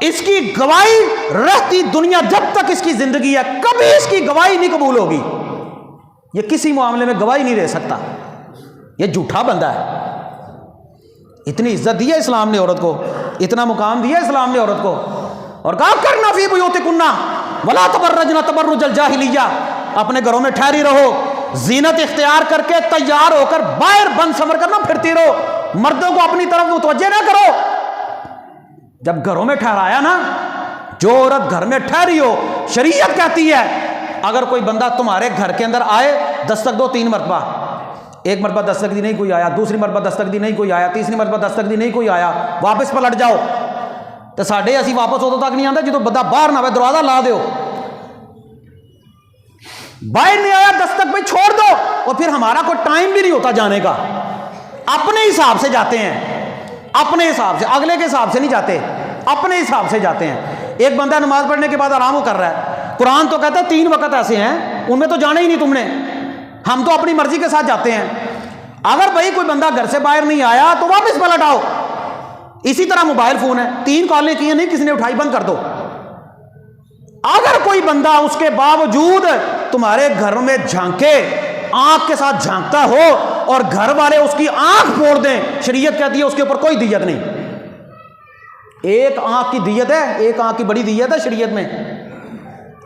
اس کی گواہی رہتی دنیا جب تک اس کی زندگی ہے کبھی اس کی گواہی نہیں قبول ہوگی۔ یہ کسی معاملے میں گواہی نہیں دے سکتا، یہ جھوٹا بندہ ہے۔ اتنی عزت دی ہے اسلام نے عورت کو، اتنا مقام دیا اسلام نے عورت کو، اور کہا کرنا فی بیوتکن ولا تبرجن تبرج الجاہلیہ، اپنے گھروں میں ٹھہری رہو، زینت اختیار کر کے تیار ہو کر باہر بند سمر کرنا پھرتی رہو، مردوں کو اپنی طرف متوجہ نہ کرو۔ جب گھروں میں ٹھہرایا نا، جو عورت گھر میں ٹھہری ہو، شریعت کہتی ہے اگر کوئی بندہ تمہارے گھر کے اندر آئے، دستک دو 3 مرتبہ، 1 مرتبہ دستک دی نہیں کوئی آیا، دوسری مرتبہ دستک دی نہیں کوئی آیا، تیسری مرتبہ دستک دی نہیں کوئی آیا، واپس پلٹ جاؤ۔ تو ساڈے اسی واپس ادو تک نہیں آتا جدو بندہ باہر نہ آئے، دروازہ لا دیو، باہر نہیں آیا دستک پہ چھوڑ دو، اور پھر ہمارا کوئی ٹائم بھی نہیں ہوتا جانے کا، اپنے حساب سے جاتے ہیں، اپنے حساب سے، اگلے کے حساب سے نہیں جاتے، اپنے حساب سے جاتے ہیں۔ ایک بندہ نماز پڑھنے کے بعد آرام کر رہا ہے، قرآن تو کہتا ہے 3 وقت ایسے ہیں ان میں تو جانا ہی نہیں تم نے، ہم تو اپنی مرضی کے ساتھ جاتے ہیں۔ اگر بھائی کوئی بندہ گھر سے باہر نہیں آیا تو واپس پلٹ آؤ۔ اسی طرح موبائل فون ہے، 3 کالیں کی ہیں نہیں، کسی نے اٹھائی، بند کر دو۔ اگر کوئی بندہ اس کے باوجود تمہارے گھر میں جھانکے، آنکھ کے ساتھ جھانکتا ہو اور گھر والے اس کی آنکھ پھوڑ دیں، شریعت کہتی ہے اس کے اوپر کوئی دیت نہیں۔ 1 آنکھ کی دیت ہے، 1 آنکھ کی بڑی دیت ہے شریعت میں،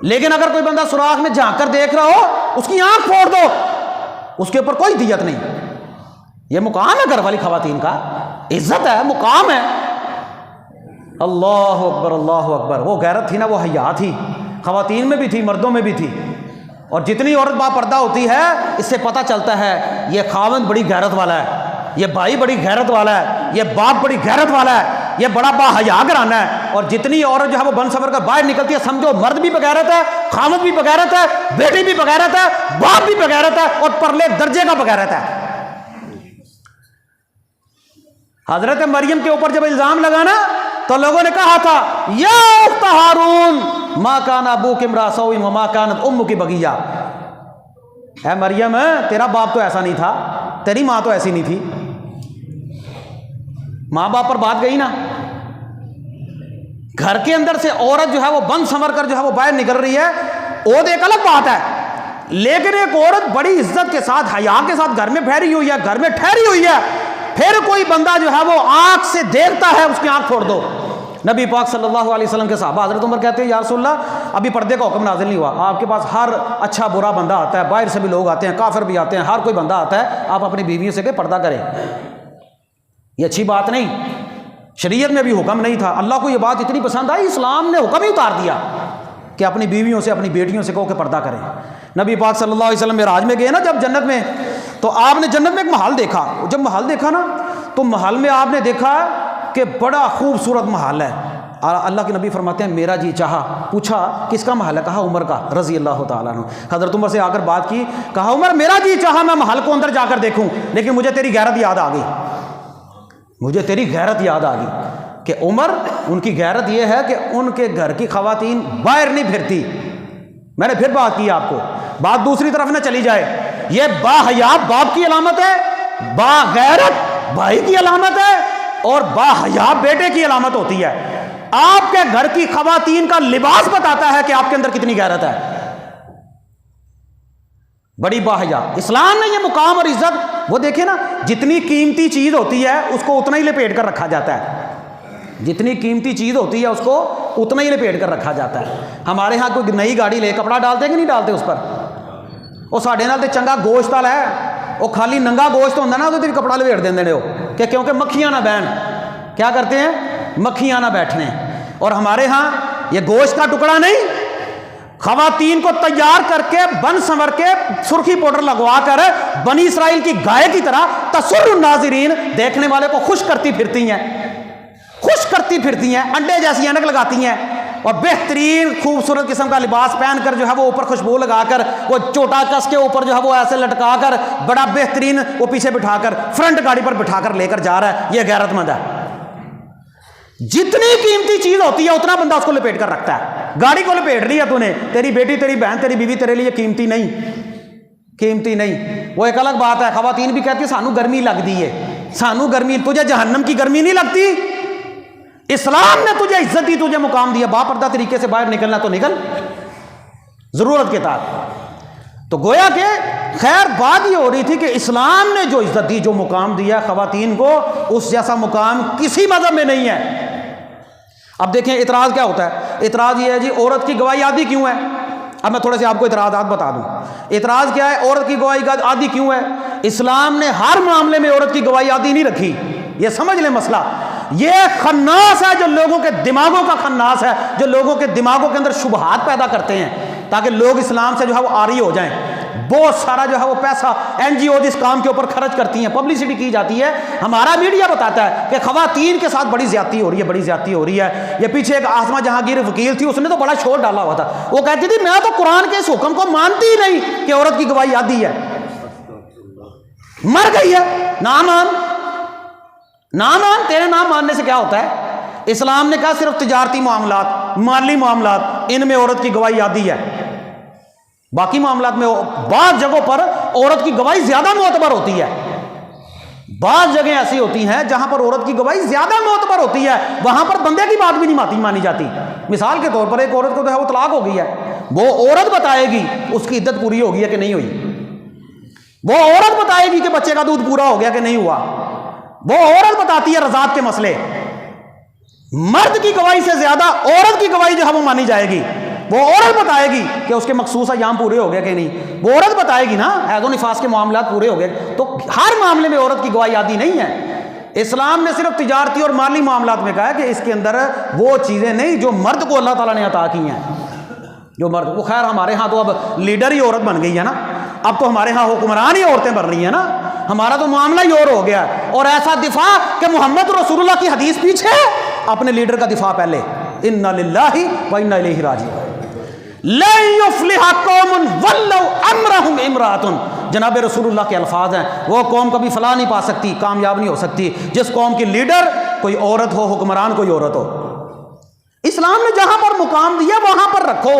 لیکن اگر کوئی بندہ سوراخ میں جھانک کر دیکھ رہا ہو، اس کی آنکھ پھوڑ دو، اس کے اوپر کوئی دیت نہیں۔ یہ مقام ہے گھر والی خواتین کا، عزت ہے، مقام ہے۔ اللہ اکبر، اللہ اکبر۔ وہ غیرت تھی نا، وہ حیا تھی، خواتین میں بھی تھی، مردوں میں بھی تھی۔ اور جتنی عورت با پردہ ہوتی ہے، اس سے پتہ چلتا ہے یہ خاوند بڑی غیرت والا ہے، یہ بھائی بڑی غیرت والا ہے، یہ باپ بڑی غیرت والا ہے، یہ بڑا با حیا گھرانہ ہے۔ اور جتنی عورت جو ہے وہ بن سمر کر باہر نکلتی ہے، سمجھو مرد بھی بغیرت ہے، خاوند بھی بغیرت ہے، بیٹی بھی بغیرت ہے، باپ بھی بغیرت ہے، اور پرلے درجے کا بغیرت ہے۔ حضرت مریم کے اوپر جب الزام لگانا تو لوگوں نے کہا تھا یا اخت ہارون ما کان ابوک امرأ سوء وما کانت امک بغیہ، اے مریم تیرا باپ تو ایسا نہیں تھا، تیری ماں تو ایسی نہیں تھی۔ ماں باپ پر بات گئی نا۔ گھر کے اندر سے عورت جو ہے وہ بند سنور کر جو ہے وہ باہر نکل رہی ہے، وہ ایک الگ بات ہے، لیکن ایک عورت بڑی عزت کے ساتھ، حیا کے ساتھ گھر میں ٹھہری ہوئی ہے، گھر میں ٹھہری ہوئی ہے، پھر کوئی بندہ جو ہے وہ آنکھ سے دیکھتا ہے، اس کی آنکھ پھوڑ دو۔ نبی پاک صلی اللہ علیہ وسلم کے صحابہ حضرت عمر کہتے ہیں یا رسول اللہ ابھی پردے کا حکم نازل نہیں ہوا، آپ کے پاس ہر اچھا برا بندہ آتا ہے، باہر سے بھی لوگ آتے ہیں، کافر بھی آتے ہیں، ہر کوئی بندہ آتا ہے، آپ اپنی بیویوں سے کہ پردہ کریں۔ یہ اچھی بات نہیں، شریعت میں بھی حکم نہیں تھا۔ اللہ کو یہ بات اتنی پسند آئی، اسلام نے حکم ہی اتار دیا کہ اپنی بیویوں سے، اپنی بیٹیوں سے کہو کہ پردہ کریں۔ نبی پاک صلی اللہ علیہ وسلم معراج میں گئے نا جب جنت میں، تو آپ نے جنت میں ایک محل دیکھا۔ جب محل دیکھا نا تو محل میں آپ نے دیکھا کہ بڑا خوبصورت محل ہے، اور اللہ کے نبی فرماتے ہیں میرا جی چاہا۔ پوچھا کس کا محل ہے؟ کہا عمر کا رضی اللہ تعالیٰ عنہ۔ حضرت عمر سے آ کر بات کی، کہا عمر میرا جی چاہا میں محل کو اندر جا کر دیکھوں، لیکن مجھے تیری غیرت یاد آ گئی، مجھے تیری غیرت یاد آ گئی کہ عمر ان کی غیرت یہ ہے کہ ان کے گھر کی خواتین باہر نہیں پھرتی۔ میں نے پھر بات کی آپ کو، بات دوسری طرف نہ چلی جائے، یہ با حیا باپ کی علامت ہے، با غیرت بھائی کی علامت ہے، اور با حیا بیٹے کی علامت ہوتی ہے۔ آپ کے گھر کی خواتین کا لباس بتاتا ہے کہ آپ کے اندر کتنی غیرت ہے، بڑی با حیا۔ اسلام نے یہ مقام اور عزت، وہ دیکھیں نا، جتنی قیمتی چیز ہوتی ہے اس کو اتنا ہی لپیٹ کر رکھا جاتا ہے، جتنی قیمتی چیز ہوتی ہے اس کو اتنا ہی لپیٹ کر رکھا جاتا ہے۔ ہمارے ہاں کوئی نئی گاڑی لے کپڑا ڈالتے کہ نہیں ڈالتے اس پر؟ وہ ساڈے نال تے چنگا گوشت والا ہے، وہ خالی ننگا گوشت ہوتا نا، تو کپڑا لپیٹ دیندے ہو کہ کیونکہ مکھیاں نہ بہن، کیا کرتے ہیں؟ مکھیاں نہ بیٹھنے۔ اور ہمارے ہاں یہ گوشت کا ٹکڑا نہیں، خواتین کو تیار کر کے بن سنور کے سرخی پاؤڈر لگوا کر بنی اسرائیل کی گائے کی طرح تسر الناظرین دیکھنے والے کو خوش کرتی پھرتی ہیں، خوش کرتی پھرتی ہیں، انڈے جیسی اینک لگاتی ہیں اور بہترین خوبصورت قسم کا لباس پہن کر جو ہے وہ اوپر خوشبو لگا کر وہ چوٹا کس کے اوپر جو ہے وہ ایسے لٹکا کر بڑا بہترین وہ پیچھے بٹھا کر فرنٹ گاڑی پر بٹھا کر لے کر جا رہا ہے، یہ غیرت مند ہے۔ جتنی قیمتی چیز ہوتی ہے اتنا بندہ اس کو لپیٹ کر رکھتا ہے۔ گاڑی کو لپیٹ لیا تو نے، تیری بیٹی تیری بہن تیری بیوی تیرے لیے قیمتی نہیں، قیمتی نہیں۔ وہ ایک الگ بات ہے، خواتین بھی کہتی ہیں سانو گرمی لگتی ہے، سانو گرمی، تجھے جہنم کی گرمی نہیں لگتی؟ اسلام نے تجھے عزت دی، تجھے مقام دیا، باپردہ طریقے سے باہر نکلنا تو نکل، ضرورت کے تحت۔ تو گویا کہ خیر بات یہ ہو رہی تھی کہ اسلام نے جو عزت دی، جو مقام دیا خواتین کو، اس جیسا مقام کسی مذہب میں نہیں ہے۔ اب دیکھیں اعتراض کیا ہوتا ہے، اعتراض یہ ہے جی عورت کی گواہی عادی کیوں ہے؟ اب میں تھوڑے سے آپ کو اعتراضات بتا دوں۔ اعتراض کیا ہے، عورت کی گواہی عادی کیوں ہے؟ اسلام نے ہر معاملے میں عورت کی گواہی عادی نہیں رکھی، یہ سمجھ لیں مسئلہ۔ یہ خناس ہے جو لوگوں کے دماغوں کا خناس ہے، جو لوگوں کے دماغوں کے اندر شبہات پیدا کرتے ہیں تاکہ لوگ اسلام سے جو ہے وہ عاری ہو جائیں۔ بہت سارا جو ہے وہ پیسہ این جی او جس کام کے اوپر خرچ کرتی ہیں، پبلسٹی کی جاتی ہے، ہمارا میڈیا بتاتا ہے کہ خواتین کے ساتھ بڑی زیادتی ہو رہی ہے، بڑی زیادتی ہو رہی ہے۔ یہ پیچھے ایک آسمہ جہانگیر وکیل تھی، اس نے تو بڑا شور ڈالا ہوا تھا، وہ کہتی تھی میں تو قرآن کے اس حکم کو مانتی ہی نہیں کہ عورت کی گواہی عادی ہے۔ مر گئی ہے، نہ مان، تیرے نام ماننے سے کیا ہوتا ہے؟ اسلام نے کہا صرف تجارتی معاملات، مالی معاملات، ان میں عورت کی گواہی عادی ہے، باقی معاملات میں بعض جگہوں پر عورت کی گواہی زیادہ معتبر ہوتی ہے۔ بعض جگہیں ایسی ہوتی ہیں جہاں پر عورت کی گواہی زیادہ معتبر ہوتی ہے، وہاں پر بندے کی بات بھی نہیں مانی جاتی۔ مثال کے طور پر ایک عورت کو جو ہے وہ طلاق ہو گئی ہے، وہ عورت بتائے گی اس کی عدت پوری ہوگی ہے کہ نہیں ہوئی، وہ عورت بتائے گی کہ بچے کا دودھ پورا ہو گیا کہ نہیں ہوا، وہ عورت بتاتی ہے رضاعت کے مسئلے۔ مرد کی گواہی سے زیادہ عورت کی گواہی جو ہے وہ مانی جائے گی، وہ عورت بتائے گی کہ اس کے مخصوص ایام پورے ہو گئے کہ نہیں، وہ عورت بتائے گی نا حیض و نفاس کے معاملات پورے ہو گئے۔ تو ہر معاملے میں عورت کی گواہی عادی نہیں ہے۔ اسلام نے صرف تجارتی اور مالی معاملات میں کہا ہے کہ اس کے اندر وہ چیزیں نہیں جو مرد کو اللہ تعالیٰ نے عطا کی ہیں، جو مرد وہ، خیر ہمارے ہاں تو اب لیڈر ہی عورت بن گئی ہے نا، اب تو ہمارے ہاں حکمران ہی عورتیں بن رہی ہیں نا، ہمارا تو معاملہ ہی اور ہو گیا، اور ایسا دفاع کہ محمد رسول اللہ کی حدیث پیچھے، اپنے لیڈر کا دفاع پہلے۔ انا للہ و انا الیہ راجعون۔ لن یفلح قوم ولوا امرهم امرأۃ، جناب رسول اللہ کے الفاظ ہیں، وہ قوم کبھی فلاح نہیں پا سکتی، کامیاب نہیں ہو سکتی جس قوم کی لیڈر کوئی عورت ہو، حکمران کوئی عورت ہو۔ اسلام نے جہاں پر مقام دیا وہاں پر رکھو،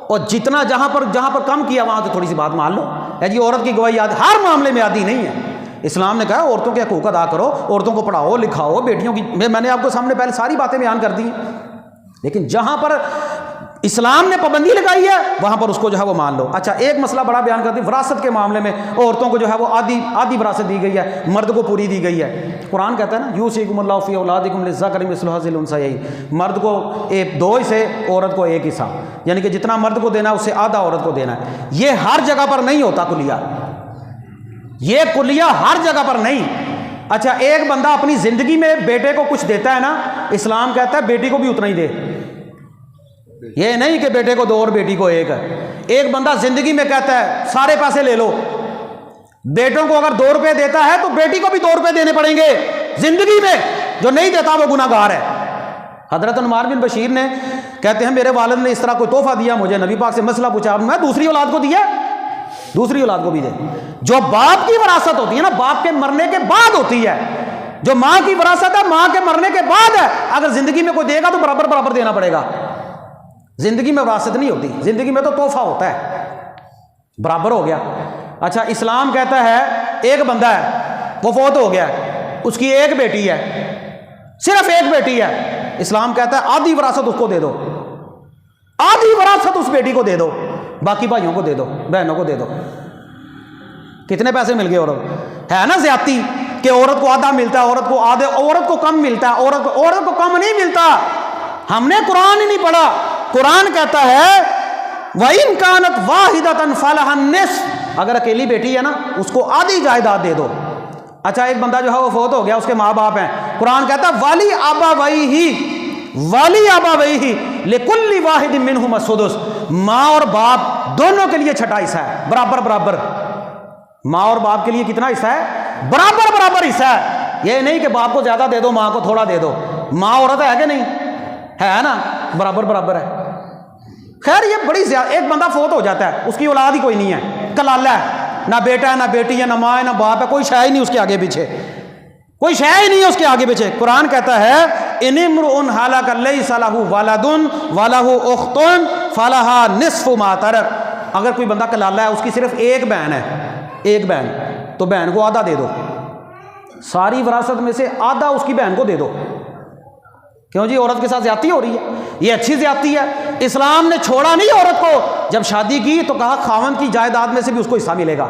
اور جتنا جہاں پر کم کیا وہاں تو تھوڑی سی بات مان لو۔ جی عورت کی گواہی ہر معاملے میں عادی نہیں ہے۔ اسلام نے کہا عورتوں کے حقوق ادا کرو، عورتوں کو پڑھاؤ لکھاؤ، بیٹیوں کی، میں نے آپ کو سامنے پہلے ساری باتیں بیان کر دی ہیں، لیکن جہاں پر اسلام نے پابندی لگائی ہے وہاں پر اس کو جو ہے وہ مان لو۔ اچھا ایک مسئلہ بڑا بیان کرتی، وراثت کے معاملے میں عورتوں کو جو ہے وہ آدھی وراثت دی گئی ہے، مرد کو پوری دی گئی ہے۔ قرآن کہتا ہے نا یوصیکم اللہ فی اولادکم للذکر مثل حظ الانثیین، مرد کو 2 حصے، عورت کو 1 حصہ، یعنی کہ جتنا مرد کو دینا ہے اس سے آدھا عورت کو دینا ہے۔ یہ ہر جگہ پر نہیں ہوتا کلیہ، یہ کلیہ ہر جگہ پر نہیں۔ اچھا ایک بندہ اپنی زندگی میں بیٹے کو کچھ دیتا ہے نا، اسلام کہتا ہے بیٹی کو بھی اتنا ہی دے، یہ نہیں کہ بیٹے کو 2 اور بیٹی کو 1 ہے۔ ایک بندہ زندگی میں کہتا ہے سارے پیسے لے لو، بیٹوں کو اگر 2 روپے دیتا ہے تو بیٹی کو بھی 2 روپے دینے پڑیں گے زندگی میں، جو نہیں دیتا وہ گناہ گار ہے۔ حضرت نعمان بن بشیر نے کہتے ہیں میرے والد نے اس طرح کوئی تحفہ دیا مجھے، نبی پاک سے مسئلہ پوچھا، میں دوسری اولاد کو دیا، دوسری اولاد کو بھی دے۔ جو باپ کی وراثت ہوتی ہے نا، باپ کے مرنے کے بعد ہوتی ہے، جو ماں کی وراثت ہے ماں کے مرنے کے بعد ہے، اگر زندگی میں کوئی دے گا تو برابر دینا پڑے گا۔ زندگی میں وراثت نہیں ہوتی، زندگی میں تو تحفہ ہوتا ہے، برابر ہو گیا۔ اچھا اسلام کہتا ہے ایک بندہ ہے وہ فوت ہو گیا، اس کی 1 بیٹی ہے، صرف 1 بیٹی ہے، اسلام کہتا ہے آدھی وراثت اس کو دے دو، آدھی وراثت اس بیٹی کو دے دو، باقی بھائیوں کو دے دو، بہنوں کو دے دو۔ کتنے پیسے مل گئے؟ عورت ہے نا زیادتی کہ عورت کو آدھا ملتا ہے، عورت کو کم ملتا ہے، عورت کو کم نہیں ملتا۔ ہم نے قرآن ہی نہیں پڑھا، قرآن کہتا ہے وَإِن كَانَتْ وَاحِدَةً فَلَهَا النِّصْفُ، اگر اکیلی بیٹی ہے نا اس کو آدھی جائیداد دے دو۔ اچھا ایک بندہ جو ہے وہ فوت ہو گیا، اس کے ماں باپ ہیں، قرآن کہتا ہے وَلِأَبَوَيْهِ لِكُلِّ وَاحِدٍ مِّنْهُمَا السُّدُسُ، ماں اور باپ دونوں کے لیے چھٹا حصہ ہے، برابر برابر. ماں اور باپ کے لیے کتنا حصہ ہے؟ برابر برابر حصہ ہے. یہ نہیں کہ باپ کو زیادہ دے دو ماں کو تھوڑا دے دو. ماں عورت ہے کہ نہیں ہے نا، برابر برابر ہے. خیر یہ بڑی زیادہ، ایک بندہ فوت ہو جاتا ہے، اس کی اولاد ہی کوئی نہیں ہے، کلالہ ہے، نہ بیٹا ہے نہ بیٹی ہے، نہ ماں ہے نہ باپ ہے، کوئی شے ہی نہیں اس کے آگے پیچھے، کوئی شے ہی نہیں ہے اس کے آگے پیچھے. قرآن کہتا ہے ان امرؤ ہلک لیس لہ ولد ولہ اخت فلہا نصف ما ترک. اگر کوئی بندہ کلالہ ہے، اس کی صرف ایک بہن ہے، ایک بہن، تو بہن کو آدھا دے دو، ساری وراثت میں سے آدھا اس کی بہن کو دے دو. کیوں جی؟ عورت کے ساتھ زیادتی ہو رہی ہے، یہ اچھی زیادتی ہے. اسلام نے چھوڑا نہیں عورت کو، جب شادی کی تو کہا خاوند کی جائیداد میں سے بھی اس کو حصہ ملے گا.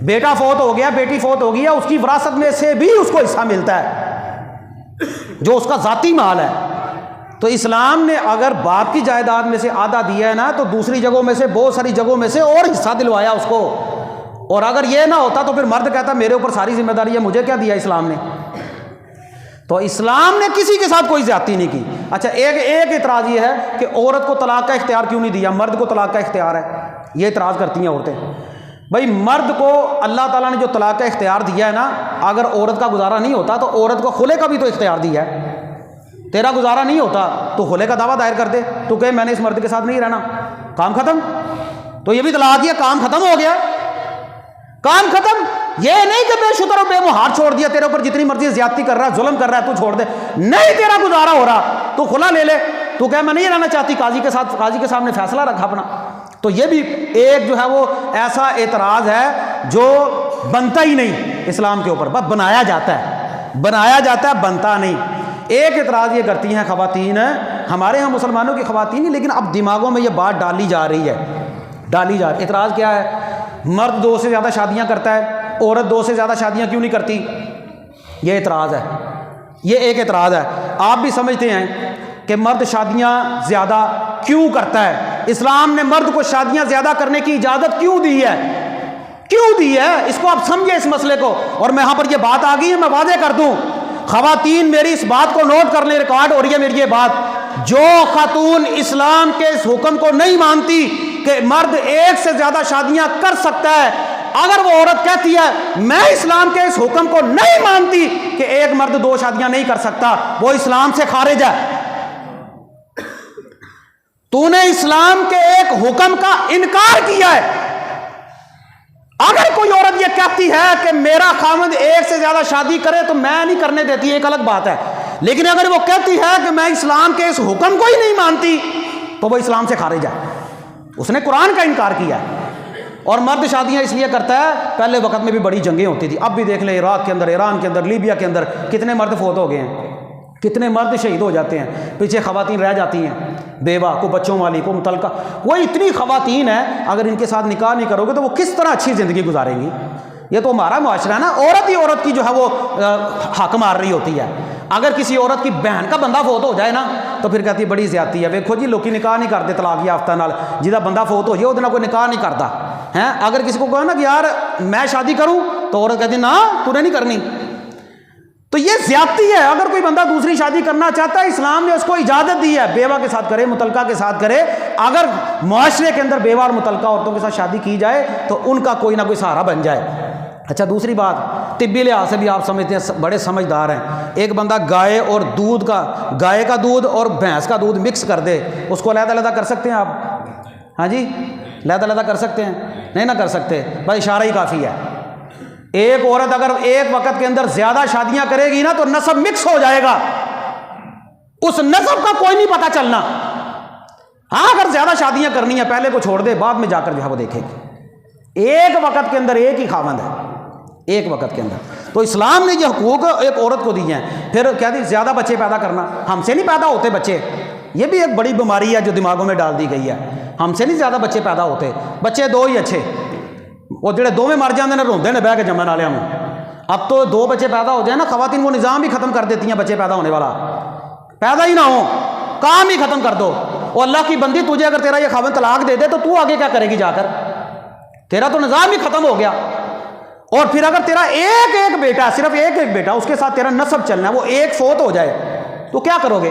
بیٹا فوت ہو گیا، بیٹی فوت ہو گیا، اس کی وراثت میں سے بھی اس کو حصہ ملتا ہے جو اس کا ذاتی مال ہے. تو اسلام نے اگر باپ کی جائیداد میں سے آدھا دیا ہے نا، تو دوسری جگہوں میں سے، بہت ساری جگہوں میں سے اور حصہ دلوایا اس کو. اور اگر یہ نہ ہوتا تو پھر مرد کہتا میرے اوپر ساری ذمہ داری ہے، مجھے کیا دیا اسلام نے؟ تو اسلام نے کسی کے ساتھ کوئی زیادتی نہیں کی. اچھا ایک اعتراض یہ ہے کہ عورت کو طلاق کا اختیار کیوں نہیں دیا، مرد کو طلاق کا اختیار ہے. یہ اعتراض کرتی ہیں عورتیں. بھائی مرد کو اللہ تعالیٰ نے جو طلاق کا اختیار دیا ہے نا، اگر عورت کا گزارا نہیں ہوتا تو عورت کو خلع کا بھی تو اختیار دیا ہے. تیرا گزارا نہیں ہوتا تو خلع کا دعویٰ دائر کر دے، تو کہ میں نے اس مرد کے ساتھ نہیں رہنا، کام ختم. تو یہ بھی طلاق دیا، کام ختم ہو گیا، کام ختم. یہ نہیں کہ بے شتر و بے مہار چھوڑ دیا، تیرے اوپر جتنی مرضی زیادتی کر رہا ہے، ظلم کر رہا ہے، تو چھوڑ دے. نہیں، تیرا گزارا ہو رہا تو خلا لے لے، تو کہ میں نہیں رہنا چاہتی، قاضی کے ساتھ، قاضی کے سامنے فیصلہ رکھا اپنا. تو یہ بھی ایک جو ہے وہ ایسا اعتراض ہے جو بنتا ہی نہیں اسلام کے اوپر، بس بنایا جاتا ہے، بنایا جاتا ہے، بنتا نہیں. ایک اعتراض یہ کرتی ہیں خواتین، ہمارے ہاں مسلمانوں کی خواتین ہی، لیکن اب دماغوں میں یہ بات ڈالی جا رہی ہے، ڈالی جا رہی. اعتراض کیا ہے؟ مرد 2 سے زیادہ شادیاں کرتا ہے، عورت 2 سے زیادہ شادیاں کیوں نہیں کرتی؟ یہ اعتراض ہے، یہ ایک اعتراض ہے. آپ بھی سمجھتے ہیں کہ مرد شادیاں زیادہ کیوں کرتا ہے؟ اسلام نے مرد کو شادیاں زیادہ کرنے کی اجازت کیوں دی ہے؟ کیوں دی ہے؟ اس کو آپ سمجھیں اس مسئلے کو. اور میں یہاں پر یہ بات آ گئی ہے، میں واضح کر دوں، خواتین میری اس بات کو نوٹ کر لیں، ریکارڈ ہو رہی ہے میری یہ بات. جو خاتون اسلام کے اس حکم کو نہیں مانتی کہ مرد 1 سے زیادہ شادیاں کر سکتا ہے، اگر وہ عورت کہتی ہے میں اسلام کے اس حکم کو نہیں مانتی کہ ایک مرد 2 شادیاں نہیں کر سکتا، وہ اسلام سے خارج ہے. تو نے اسلام کے ایک حکم کا انکار کیا ہے. اگر کوئی عورت یہ کہتی ہے کہ میرا خاوند 1 سے زیادہ شادی کرے تو میں نہیں کرنے دیتی، ایک الگ بات ہے. لیکن اگر وہ کہتی ہے کہ میں اسلام کے اس حکم کو ہی نہیں مانتی تو وہ اسلام سے خارج ہے، اس نے قرآن کا انکار کیا ہے. اور مرد شادیاں اس لیے کرتا ہے، پہلے وقت میں بھی بڑی جنگیں ہوتی تھی، اب بھی دیکھ لیں عراق کے اندر، ایران کے اندر، لیبیا کے اندر کتنے مرد فوت ہو گئے ہیں، کتنے مرد شہید ہو جاتے ہیں، پیچھے خواتین رہ جاتی ہیں، بیوہ کو، بچوں والی کو، متعلقہ. وہ اتنی خواتین ہیں، اگر ان کے ساتھ نکاح نہیں کرو گے تو وہ کس طرح اچھی زندگی گزاریں گی؟ یہ تو ہمارا معاشرہ ہے نا، عورت ہی عورت کی جو ہے وہ حق مار رہی ہوتی ہے. اگر کسی عورت کی بہن کا بندہ فوت ہو جائے نا تو پھر کہتی ہے بڑی زیادتی ہے. ویکھو جی لوکی نکاح نہیں کرتے طلاق یافتہ نال، جہاں بندہ فوت ہو جائے وہ کوئی نکاح نہیں کرتا ہے. اگر کسی کو کہو نا کہ یار میں شادی کروں تو عورت کہتی نا تو نے نہیں کرنی. تو یہ زیادتی ہے. اگر کوئی بندہ دوسری شادی کرنا چاہتا ہے، اسلام نے اس کو اجازت دی ہے، بیوہ کے ساتھ کرے، متعلقہ کے ساتھ کرے. اگر معاشرے کے اندر بیوہ اور متعلقہ عورتوں کے ساتھ شادی کی جائے تو ان کا کوئی نہ کوئی سہارا بن جائے. اچھا دوسری بات، طبی لحاظ سے بھی آپ سمجھتے ہیں، بڑے سمجھدار ہیں. ایک بندہ گائے اور دودھ کا، گائے کا دودھ اور بھینس کا دودھ مکس کر دے، اس کو علیحدہ علیحدہ کر سکتے ہیں آپ؟ ہاں جی، علیحدہ علیحدہ کر سکتے ہیں؟ نہیں نہ کر سکتے، بس اشارہ ہی کافی ہے. ایک عورت اگر ایک وقت کے اندر زیادہ شادیاں کرے گی نا تو نسب مکس ہو جائے گا، اس نسب کا کوئی نہیں پتہ چلنا. ہاں اگر زیادہ شادیاں کرنی ہیں پہلے کو چھوڑ دے، بعد میں جا کر جو ہے وہ دیکھے گی. ایک وقت کے اندر ایک ہی خاوند ہے، ایک وقت کے اندر. تو اسلام نے یہ حقوق ایک عورت کو دیے ہیں. پھر کہہ دی زیادہ بچے پیدا کرنا، ہم سے نہیں پیدا ہوتے بچے. یہ بھی ایک بڑی بیماری ہے جو دماغوں میں ڈال دی گئی ہے. ہم سے نہیں زیادہ بچے پیدا ہوتے، بچے 2 ہی اچھے. وہ جڑے 2 میں مر جاندے نے روندے نے بہ کے جمن والے میں. اب تو 2 بچے پیدا ہو جائیں نا، خواتین وہ نظام ہی ختم کر دیتی ہیں، بچے پیدا ہونے والا پیدا ہی نہ ہو، کام ہی ختم کر دو. اور اللہ کی بندی، تجھے اگر تیرا یہ خاوند طلاق دے دے تو آگے کیا کرے گی جا کر؟ تیرا تو نظام ہی ختم ہو گیا. اور پھر اگر تیرا ایک بیٹا، صرف ایک بیٹا، اس کے ساتھ تیرا نسب چلنا ہے، وہ ایک فوت ہو جائے تو کیا کرو گے؟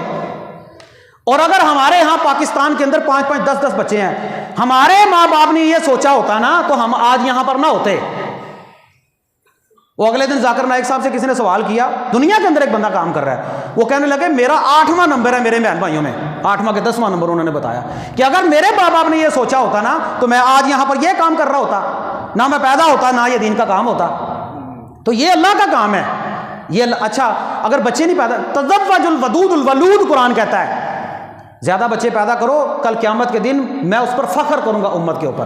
اور اگر ہمارے ہاں پاکستان کے اندر 5-5 10-10 بچے ہیں، ہمارے ماں باپ نے یہ سوچا ہوتا نا تو ہم آج یہاں پر نہ ہوتے۔ وہ اگلے دن ذاکر نائک صاحب سے کسی نے سوال کیا، دنیا کے اندر ایک بندہ کام کر رہا ہے، وہ کہنے لگے میرا 8واں نمبر ہے میرے بہن بھائیوں میں، 8واں کے 10واں نمبر انہوں نے بتایا کہ اگر میرے ماں باپ نے یہ سوچا ہوتا نا تو میں آج یہاں پر یہ کام کر رہا ہوتا، نہ میں پیدا ہوتا نہ یہ دین کا کام ہوتا۔ تو یہ اللہ کا کام ہے یہ۔ اچھا اگر بچے نہیں پیدا، تزوج الودود الولود قرآن کہتا ہے زیادہ بچے پیدا کرو، کل قیامت کے دن میں اس پر فخر کروں گا امت کے اوپر۔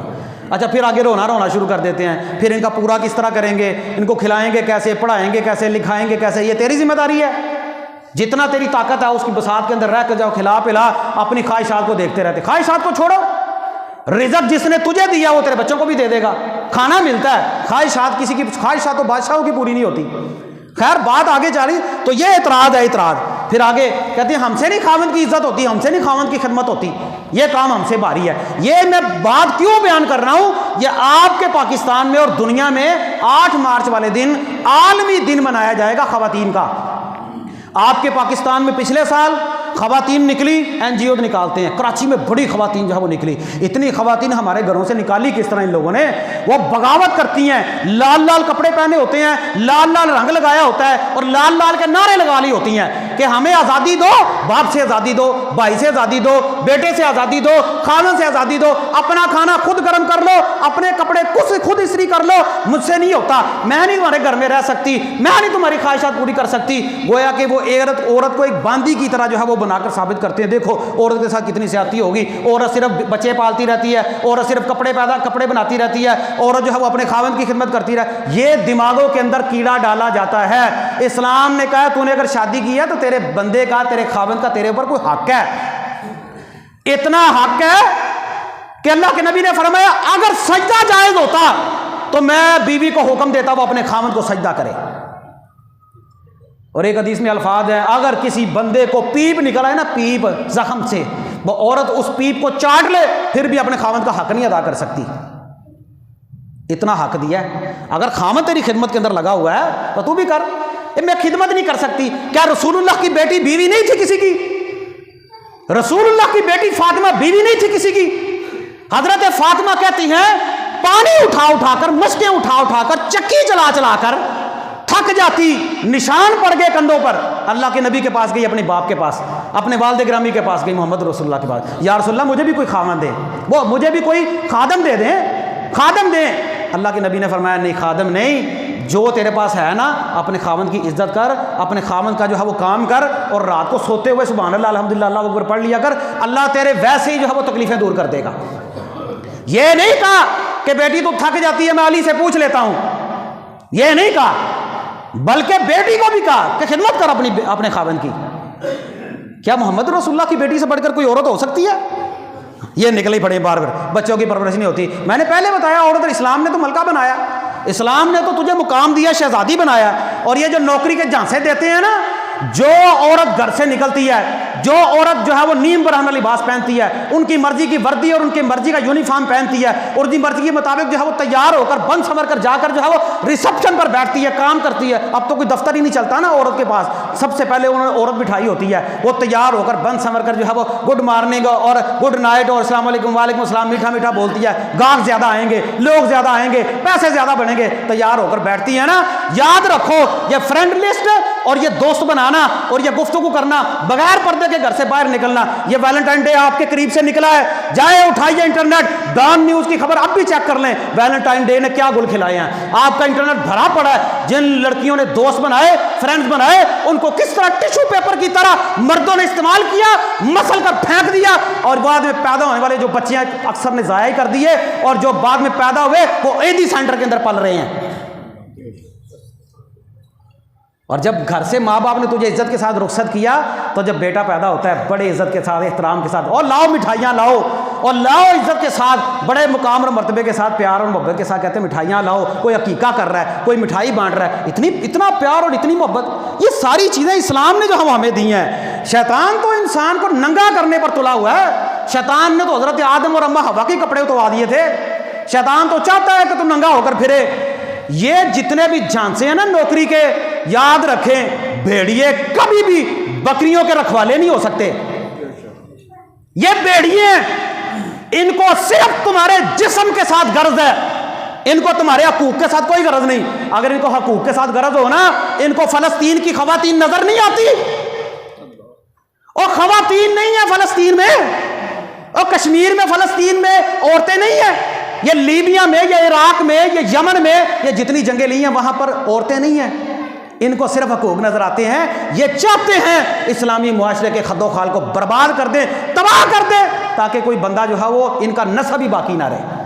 اچھا پھر آگے رونا شروع کر دیتے ہیں، پھر ان کا پورا کس طرح کریں گے، ان کو کھلائیں گے کیسے، پڑھائیں گے کیسے، لکھائیں گے کیسے، یہ تیری ذمہ داری ہے۔ جتنا تیری طاقت ہے اس کی بساط کے اندر رہ کے جاؤ، کھلا پلا، اپنی خواہشات کو دیکھتے رہتے۔ خواہشات کو چھوڑو، رزق جس نے تجھے دیا وہ تیرے بچوں کو بھی دے دے گا، کھانا ملتا ہے۔ خواہشات کسی کی خواہشات تو بادشاہوں کی پوری نہیں ہوتی۔ خیر بات آگے جا رہی، تو یہ اعتراض ہے اعتراض۔ پھر آگے کہتے ہیں ہم سے نہیں خاوند کی عزت ہوتی، ہم سے نہیں خاوند کی خدمت ہوتی، یہ کام ہم سے بھاری ہے۔ یہ میں بات کیوں بیان کر رہا ہوں، یہ آپ کے پاکستان میں اور دنیا میں 8 مارچ والے دن عالمی دن منایا جائے گا خواتین کا۔ آپ کے پاکستان میں پچھلے سال خواتین نکلی، این جی او نکالتے ہیں، کراچی میں بڑی خواتین جو ہے وہ نکلی۔ اتنی خواتین ہمارے گھروں سے نکالی کس طرح ان لوگوں نے، وہ بغاوت کرتی ہیں، لال لال کپڑے پہنے ہوتے ہیں، لال لال رنگ لگایا ہوتا ہے اور لال لال کے نعرے لگا لی ہوتی ہیں کہ ہمیں آزادی دو، باپ سے آزادی دو، بھائی سے آزادی دو، بیٹے سے آزادی دو، خاوند سے آزادی دو، اپنا کھانا خود گرم کر لو، اپنے کپڑے خود استری کر لو، مجھ سے نہیں ہوتا، میں نہیں تمہارے گھر میں رہ سکتی، میں نہیں تمہاری خواہشات پوری کر سکتی۔ گویا کہ وہ عورت کو ایک باندی کی طرح جو ہے وہ بنا کر ثابت کرتے ہیں، دیکھو عورت کے ساتھ کتنی زیادتی ہوگی، عورت صرف بچے پالتی رہتی ہے، عورت صرف کپڑے بناتی رہتی ہے، عورت جو ہے وہ اپنے خاوند کی خدمت کرتی رہے۔ یہ دماغوں کے اندر کیڑا ڈالا جاتا ہے۔ اسلام نے کہا تو نے اگر شادی کی ہے تو تیرے بندے کا، تیرے خاوند کا تیرے اوپر کوئی حق ہے، اتنا حق ہے کہ اللہ کے نبی نے فرمایا اگر سجدہ جائز ہوتا تو میں بیوی کو حکم دیتا وہ اپنے خاوند کو سجدہ کرے۔ اور ایک حدیث میں الفاظ ہے اگر کسی بندے کو پیپ نکلا ہے نا، پیپ زخم سے، وہ عورت اس پیپ کو چاٹ لے پھر بھی اپنے خاوند کا حق نہیں ادا کر سکتی، اتنا حق دیا ہے۔ اگر خاوند تیری خدمت کے اندر لگا ہوا ہے تو تو بھی کر۔ میں خدمت نہیں کر سکتی، کیا رسول اللہ کی بیٹی بیوی نہیں تھی کسی کی؟ رسول اللہ کی بیٹی فاطمہ بیوی نہیں تھی کسی کی؟ حضرت فاطمہ کہتی ہیں پانی اٹھا کر، مشکیں اٹھا کر، چکی چلا کر تھک جاتی، نشان پڑ گئے کندھوں پر، اللہ کے نبی کے پاس گئی، اپنے باپ کے پاس، اپنے والد گرامی کے پاس گئی، محمد رسول اللہ کے پاس، یا رسول اللہ مجھے بھی کوئی خاوند دے، وہ مجھے بھی کوئی خادم دے دیں، خادم دیں۔ اللہ کے نبی نے فرمایا نہیں، خادم نہیں، جو تیرے پاس ہے نا اپنے خاوند کی عزت کر، اپنے خاوند کا جو ہے وہ کام کر، اور رات کو سوتے ہوئے سبحان اللہ الحمدللہ اللہ اکبر پڑھ لیا کر، اللہ تیرے ویسے ہی جو ہے وہ تکلیفیں دور کر دے گا۔ یہ نہیں کہا کہ بیٹی تو تھک جاتی ہے میں علی سے پوچھ لیتا ہوں، یہ نہیں کہا، بلکہ بیٹی کو بھی کہا کہ خدمت کر اپنے خاوند کی۔ کیا محمد رسول اللہ کی بیٹی سے بڑھ کر کوئی عورت ہو سکتی ہے؟ یہ نکل ہی پڑے بار بچوں کی پرورش نہیں ہوتی۔ میں نے پہلے بتایا عورت اسلام نے تو ملکہ بنایا، اسلام نے تو تجھے مقام دیا، شہزادی بنایا، اور یہ جو نوکری کے جھانسے دیتے ہیں نا، جو عورت گھر سے نکلتی ہے، جو عورت جو ہے وہ نیم برہنہ لباس پہنتی ہے، ان کی مرضی کی وردی اور ان کی مرضی کا یونیفارم پہنتی ہے، اور جن مرضی کے مطابق جو ہے وہ تیار ہو کر بن سنور کر جا کر جو ہے وہ ریسپشن پر بیٹھتی ہے، کام کرتی ہے۔ اب تو کوئی دفتر ہی نہیں چلتا نا عورت کے پاس، سب سے پہلے انہوں نے عورت بٹھائی ہوتی ہے، وہ تیار ہو کر بن سنور کر جو ہے وہ گڈ مارننگ اور گڈ نائٹ اور السلام علیکم وعلیکم السلام میٹھا میٹھا بولتی ہے، گاہک زیادہ آئیں گے، لوگ زیادہ آئیں گے، پیسے زیادہ بنیں گے، تیار ہو کر بیٹھتی ہے نا۔ یاد رکھو یہ فرینڈ لسٹ اور یہ دوست بنانا اور یہ گفتگو کرنا، بغیر پردے کے گھر سے باہر نکلنا، یہ ویلنٹائن ڈے آپ کے قریب سے نکلا ہے، جائے اٹھائیے انٹرنیٹ، ڈان نیوز کی خبر اب بھی چیک کر لیں، ویلنٹائن ڈے نے کیا گل کھلائے ہیں۔ آپ کا انٹرنیٹ بھرا پڑا ہے، جن لڑکیوں نے دوست بنائے، فرینڈز بنائے، ان کو کس طرح ٹشو پیپر کی طرح مردوں نے استعمال کیا، مسل کر پھینک دیا، اور بعد میں پیدا ہونے والے جو بچے ہیں اکثر نے ضائع کر دیے، اور جو بعد میں پیدا ہوئے وہ ایڈی سینٹر کے اندر پل رہے ہیں۔ اور جب گھر سے ماں باپ نے تجھے عزت کے ساتھ رخصت کیا تو جب بیٹا پیدا ہوتا ہے بڑے عزت کے ساتھ، احترام کے ساتھ، اور لاؤ مٹھائیاں لاؤ، اور لاؤ عزت کے ساتھ، بڑے مقام اور مرتبے کے ساتھ، پیار اور محبت کے ساتھ کہتے ہیں مٹھائیاں لاؤ، کوئی عقیقہ کر رہا ہے، کوئی مٹھائی بانٹ رہا ہے، اتنا پیار اور اتنی محبت، یہ ساری چیزیں اسلام نے جو ہمیں دی ہیں۔ شیطان تو انسان کو ننگا کرنے پر تلا ہوا ہے، شیطان نے تو حضرت آدم اور اماں حوا کے کپڑے اتروا دیے تھے، شیطان تو چاہتا ہے کہ تم ننگا ہو کر پھرے۔ یہ جتنے بھی جھانسے ہیں نا نوکری کے، یاد رکھیں بھیڑیے کبھی بھی بکریوں کے رکھوالے نہیں ہو سکتے۔ یہ بھیڑیے ان کو صرف تمہارے جسم کے ساتھ غرض ہے، ان کو تمہارے حقوق کے ساتھ کوئی غرض نہیں۔ اگر ان کو حقوق کے ساتھ غرض ہو نا، ان کو فلسطین کی خواتین نظر نہیں آتی، اور خواتین نہیں ہیں فلسطین میں، اور کشمیر میں فلسطین میں عورتیں نہیں ہیں، یہ لیبیا میں یا عراق میں یا یمن میں یہ جتنی جنگیں لی ہیں وہاں پر عورتیں نہیں ہیں۔ ان کو صرف حقوق نظر آتے ہیں، یہ چاہتے ہیں اسلامی معاشرے کے خد و خال کو برباد کر دیں، تباہ کر دیں، تاکہ کوئی بندہ جو ہے وہ ان کا نسب ہی باقی نہ رہے۔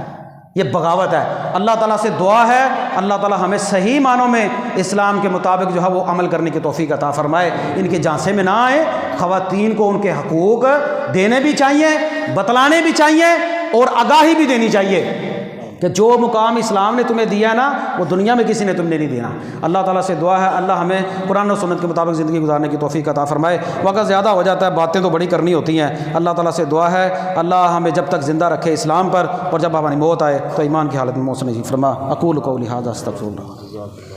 یہ بغاوت ہے۔ اللہ تعالیٰ سے دعا ہے اللہ تعالیٰ ہمیں صحیح معنوں میں اسلام کے مطابق جو ہے وہ عمل کرنے کی توفیق عطا فرمائے، ان کے جانسے میں نہ آئے۔ خواتین کو ان کے حقوق دینے بھی چاہیے، بتلانے بھی چاہیے، اور آگاہی بھی دینی چاہیے کہ جو مقام اسلام نے تمہیں دیا نا وہ دنیا میں کسی نے تم نے نہیں دینا۔ اللہ تعالیٰ سے دعا ہے اللہ ہمیں قرآن و سنت کے مطابق زندگی گزارنے کی توفیق عطا فرمائے۔ وقت زیادہ ہو جاتا ہے، باتیں تو بڑی کرنی ہوتی ہیں۔ اللہ تعالیٰ سے دعا ہے اللہ ہمیں جب تک زندہ رکھے اسلام پر، اور جب ہماری موت آئے تو ایمان کی حالت میں محسن نصیب فرما۔ اقول قولی ھذا استغفر اللہ۔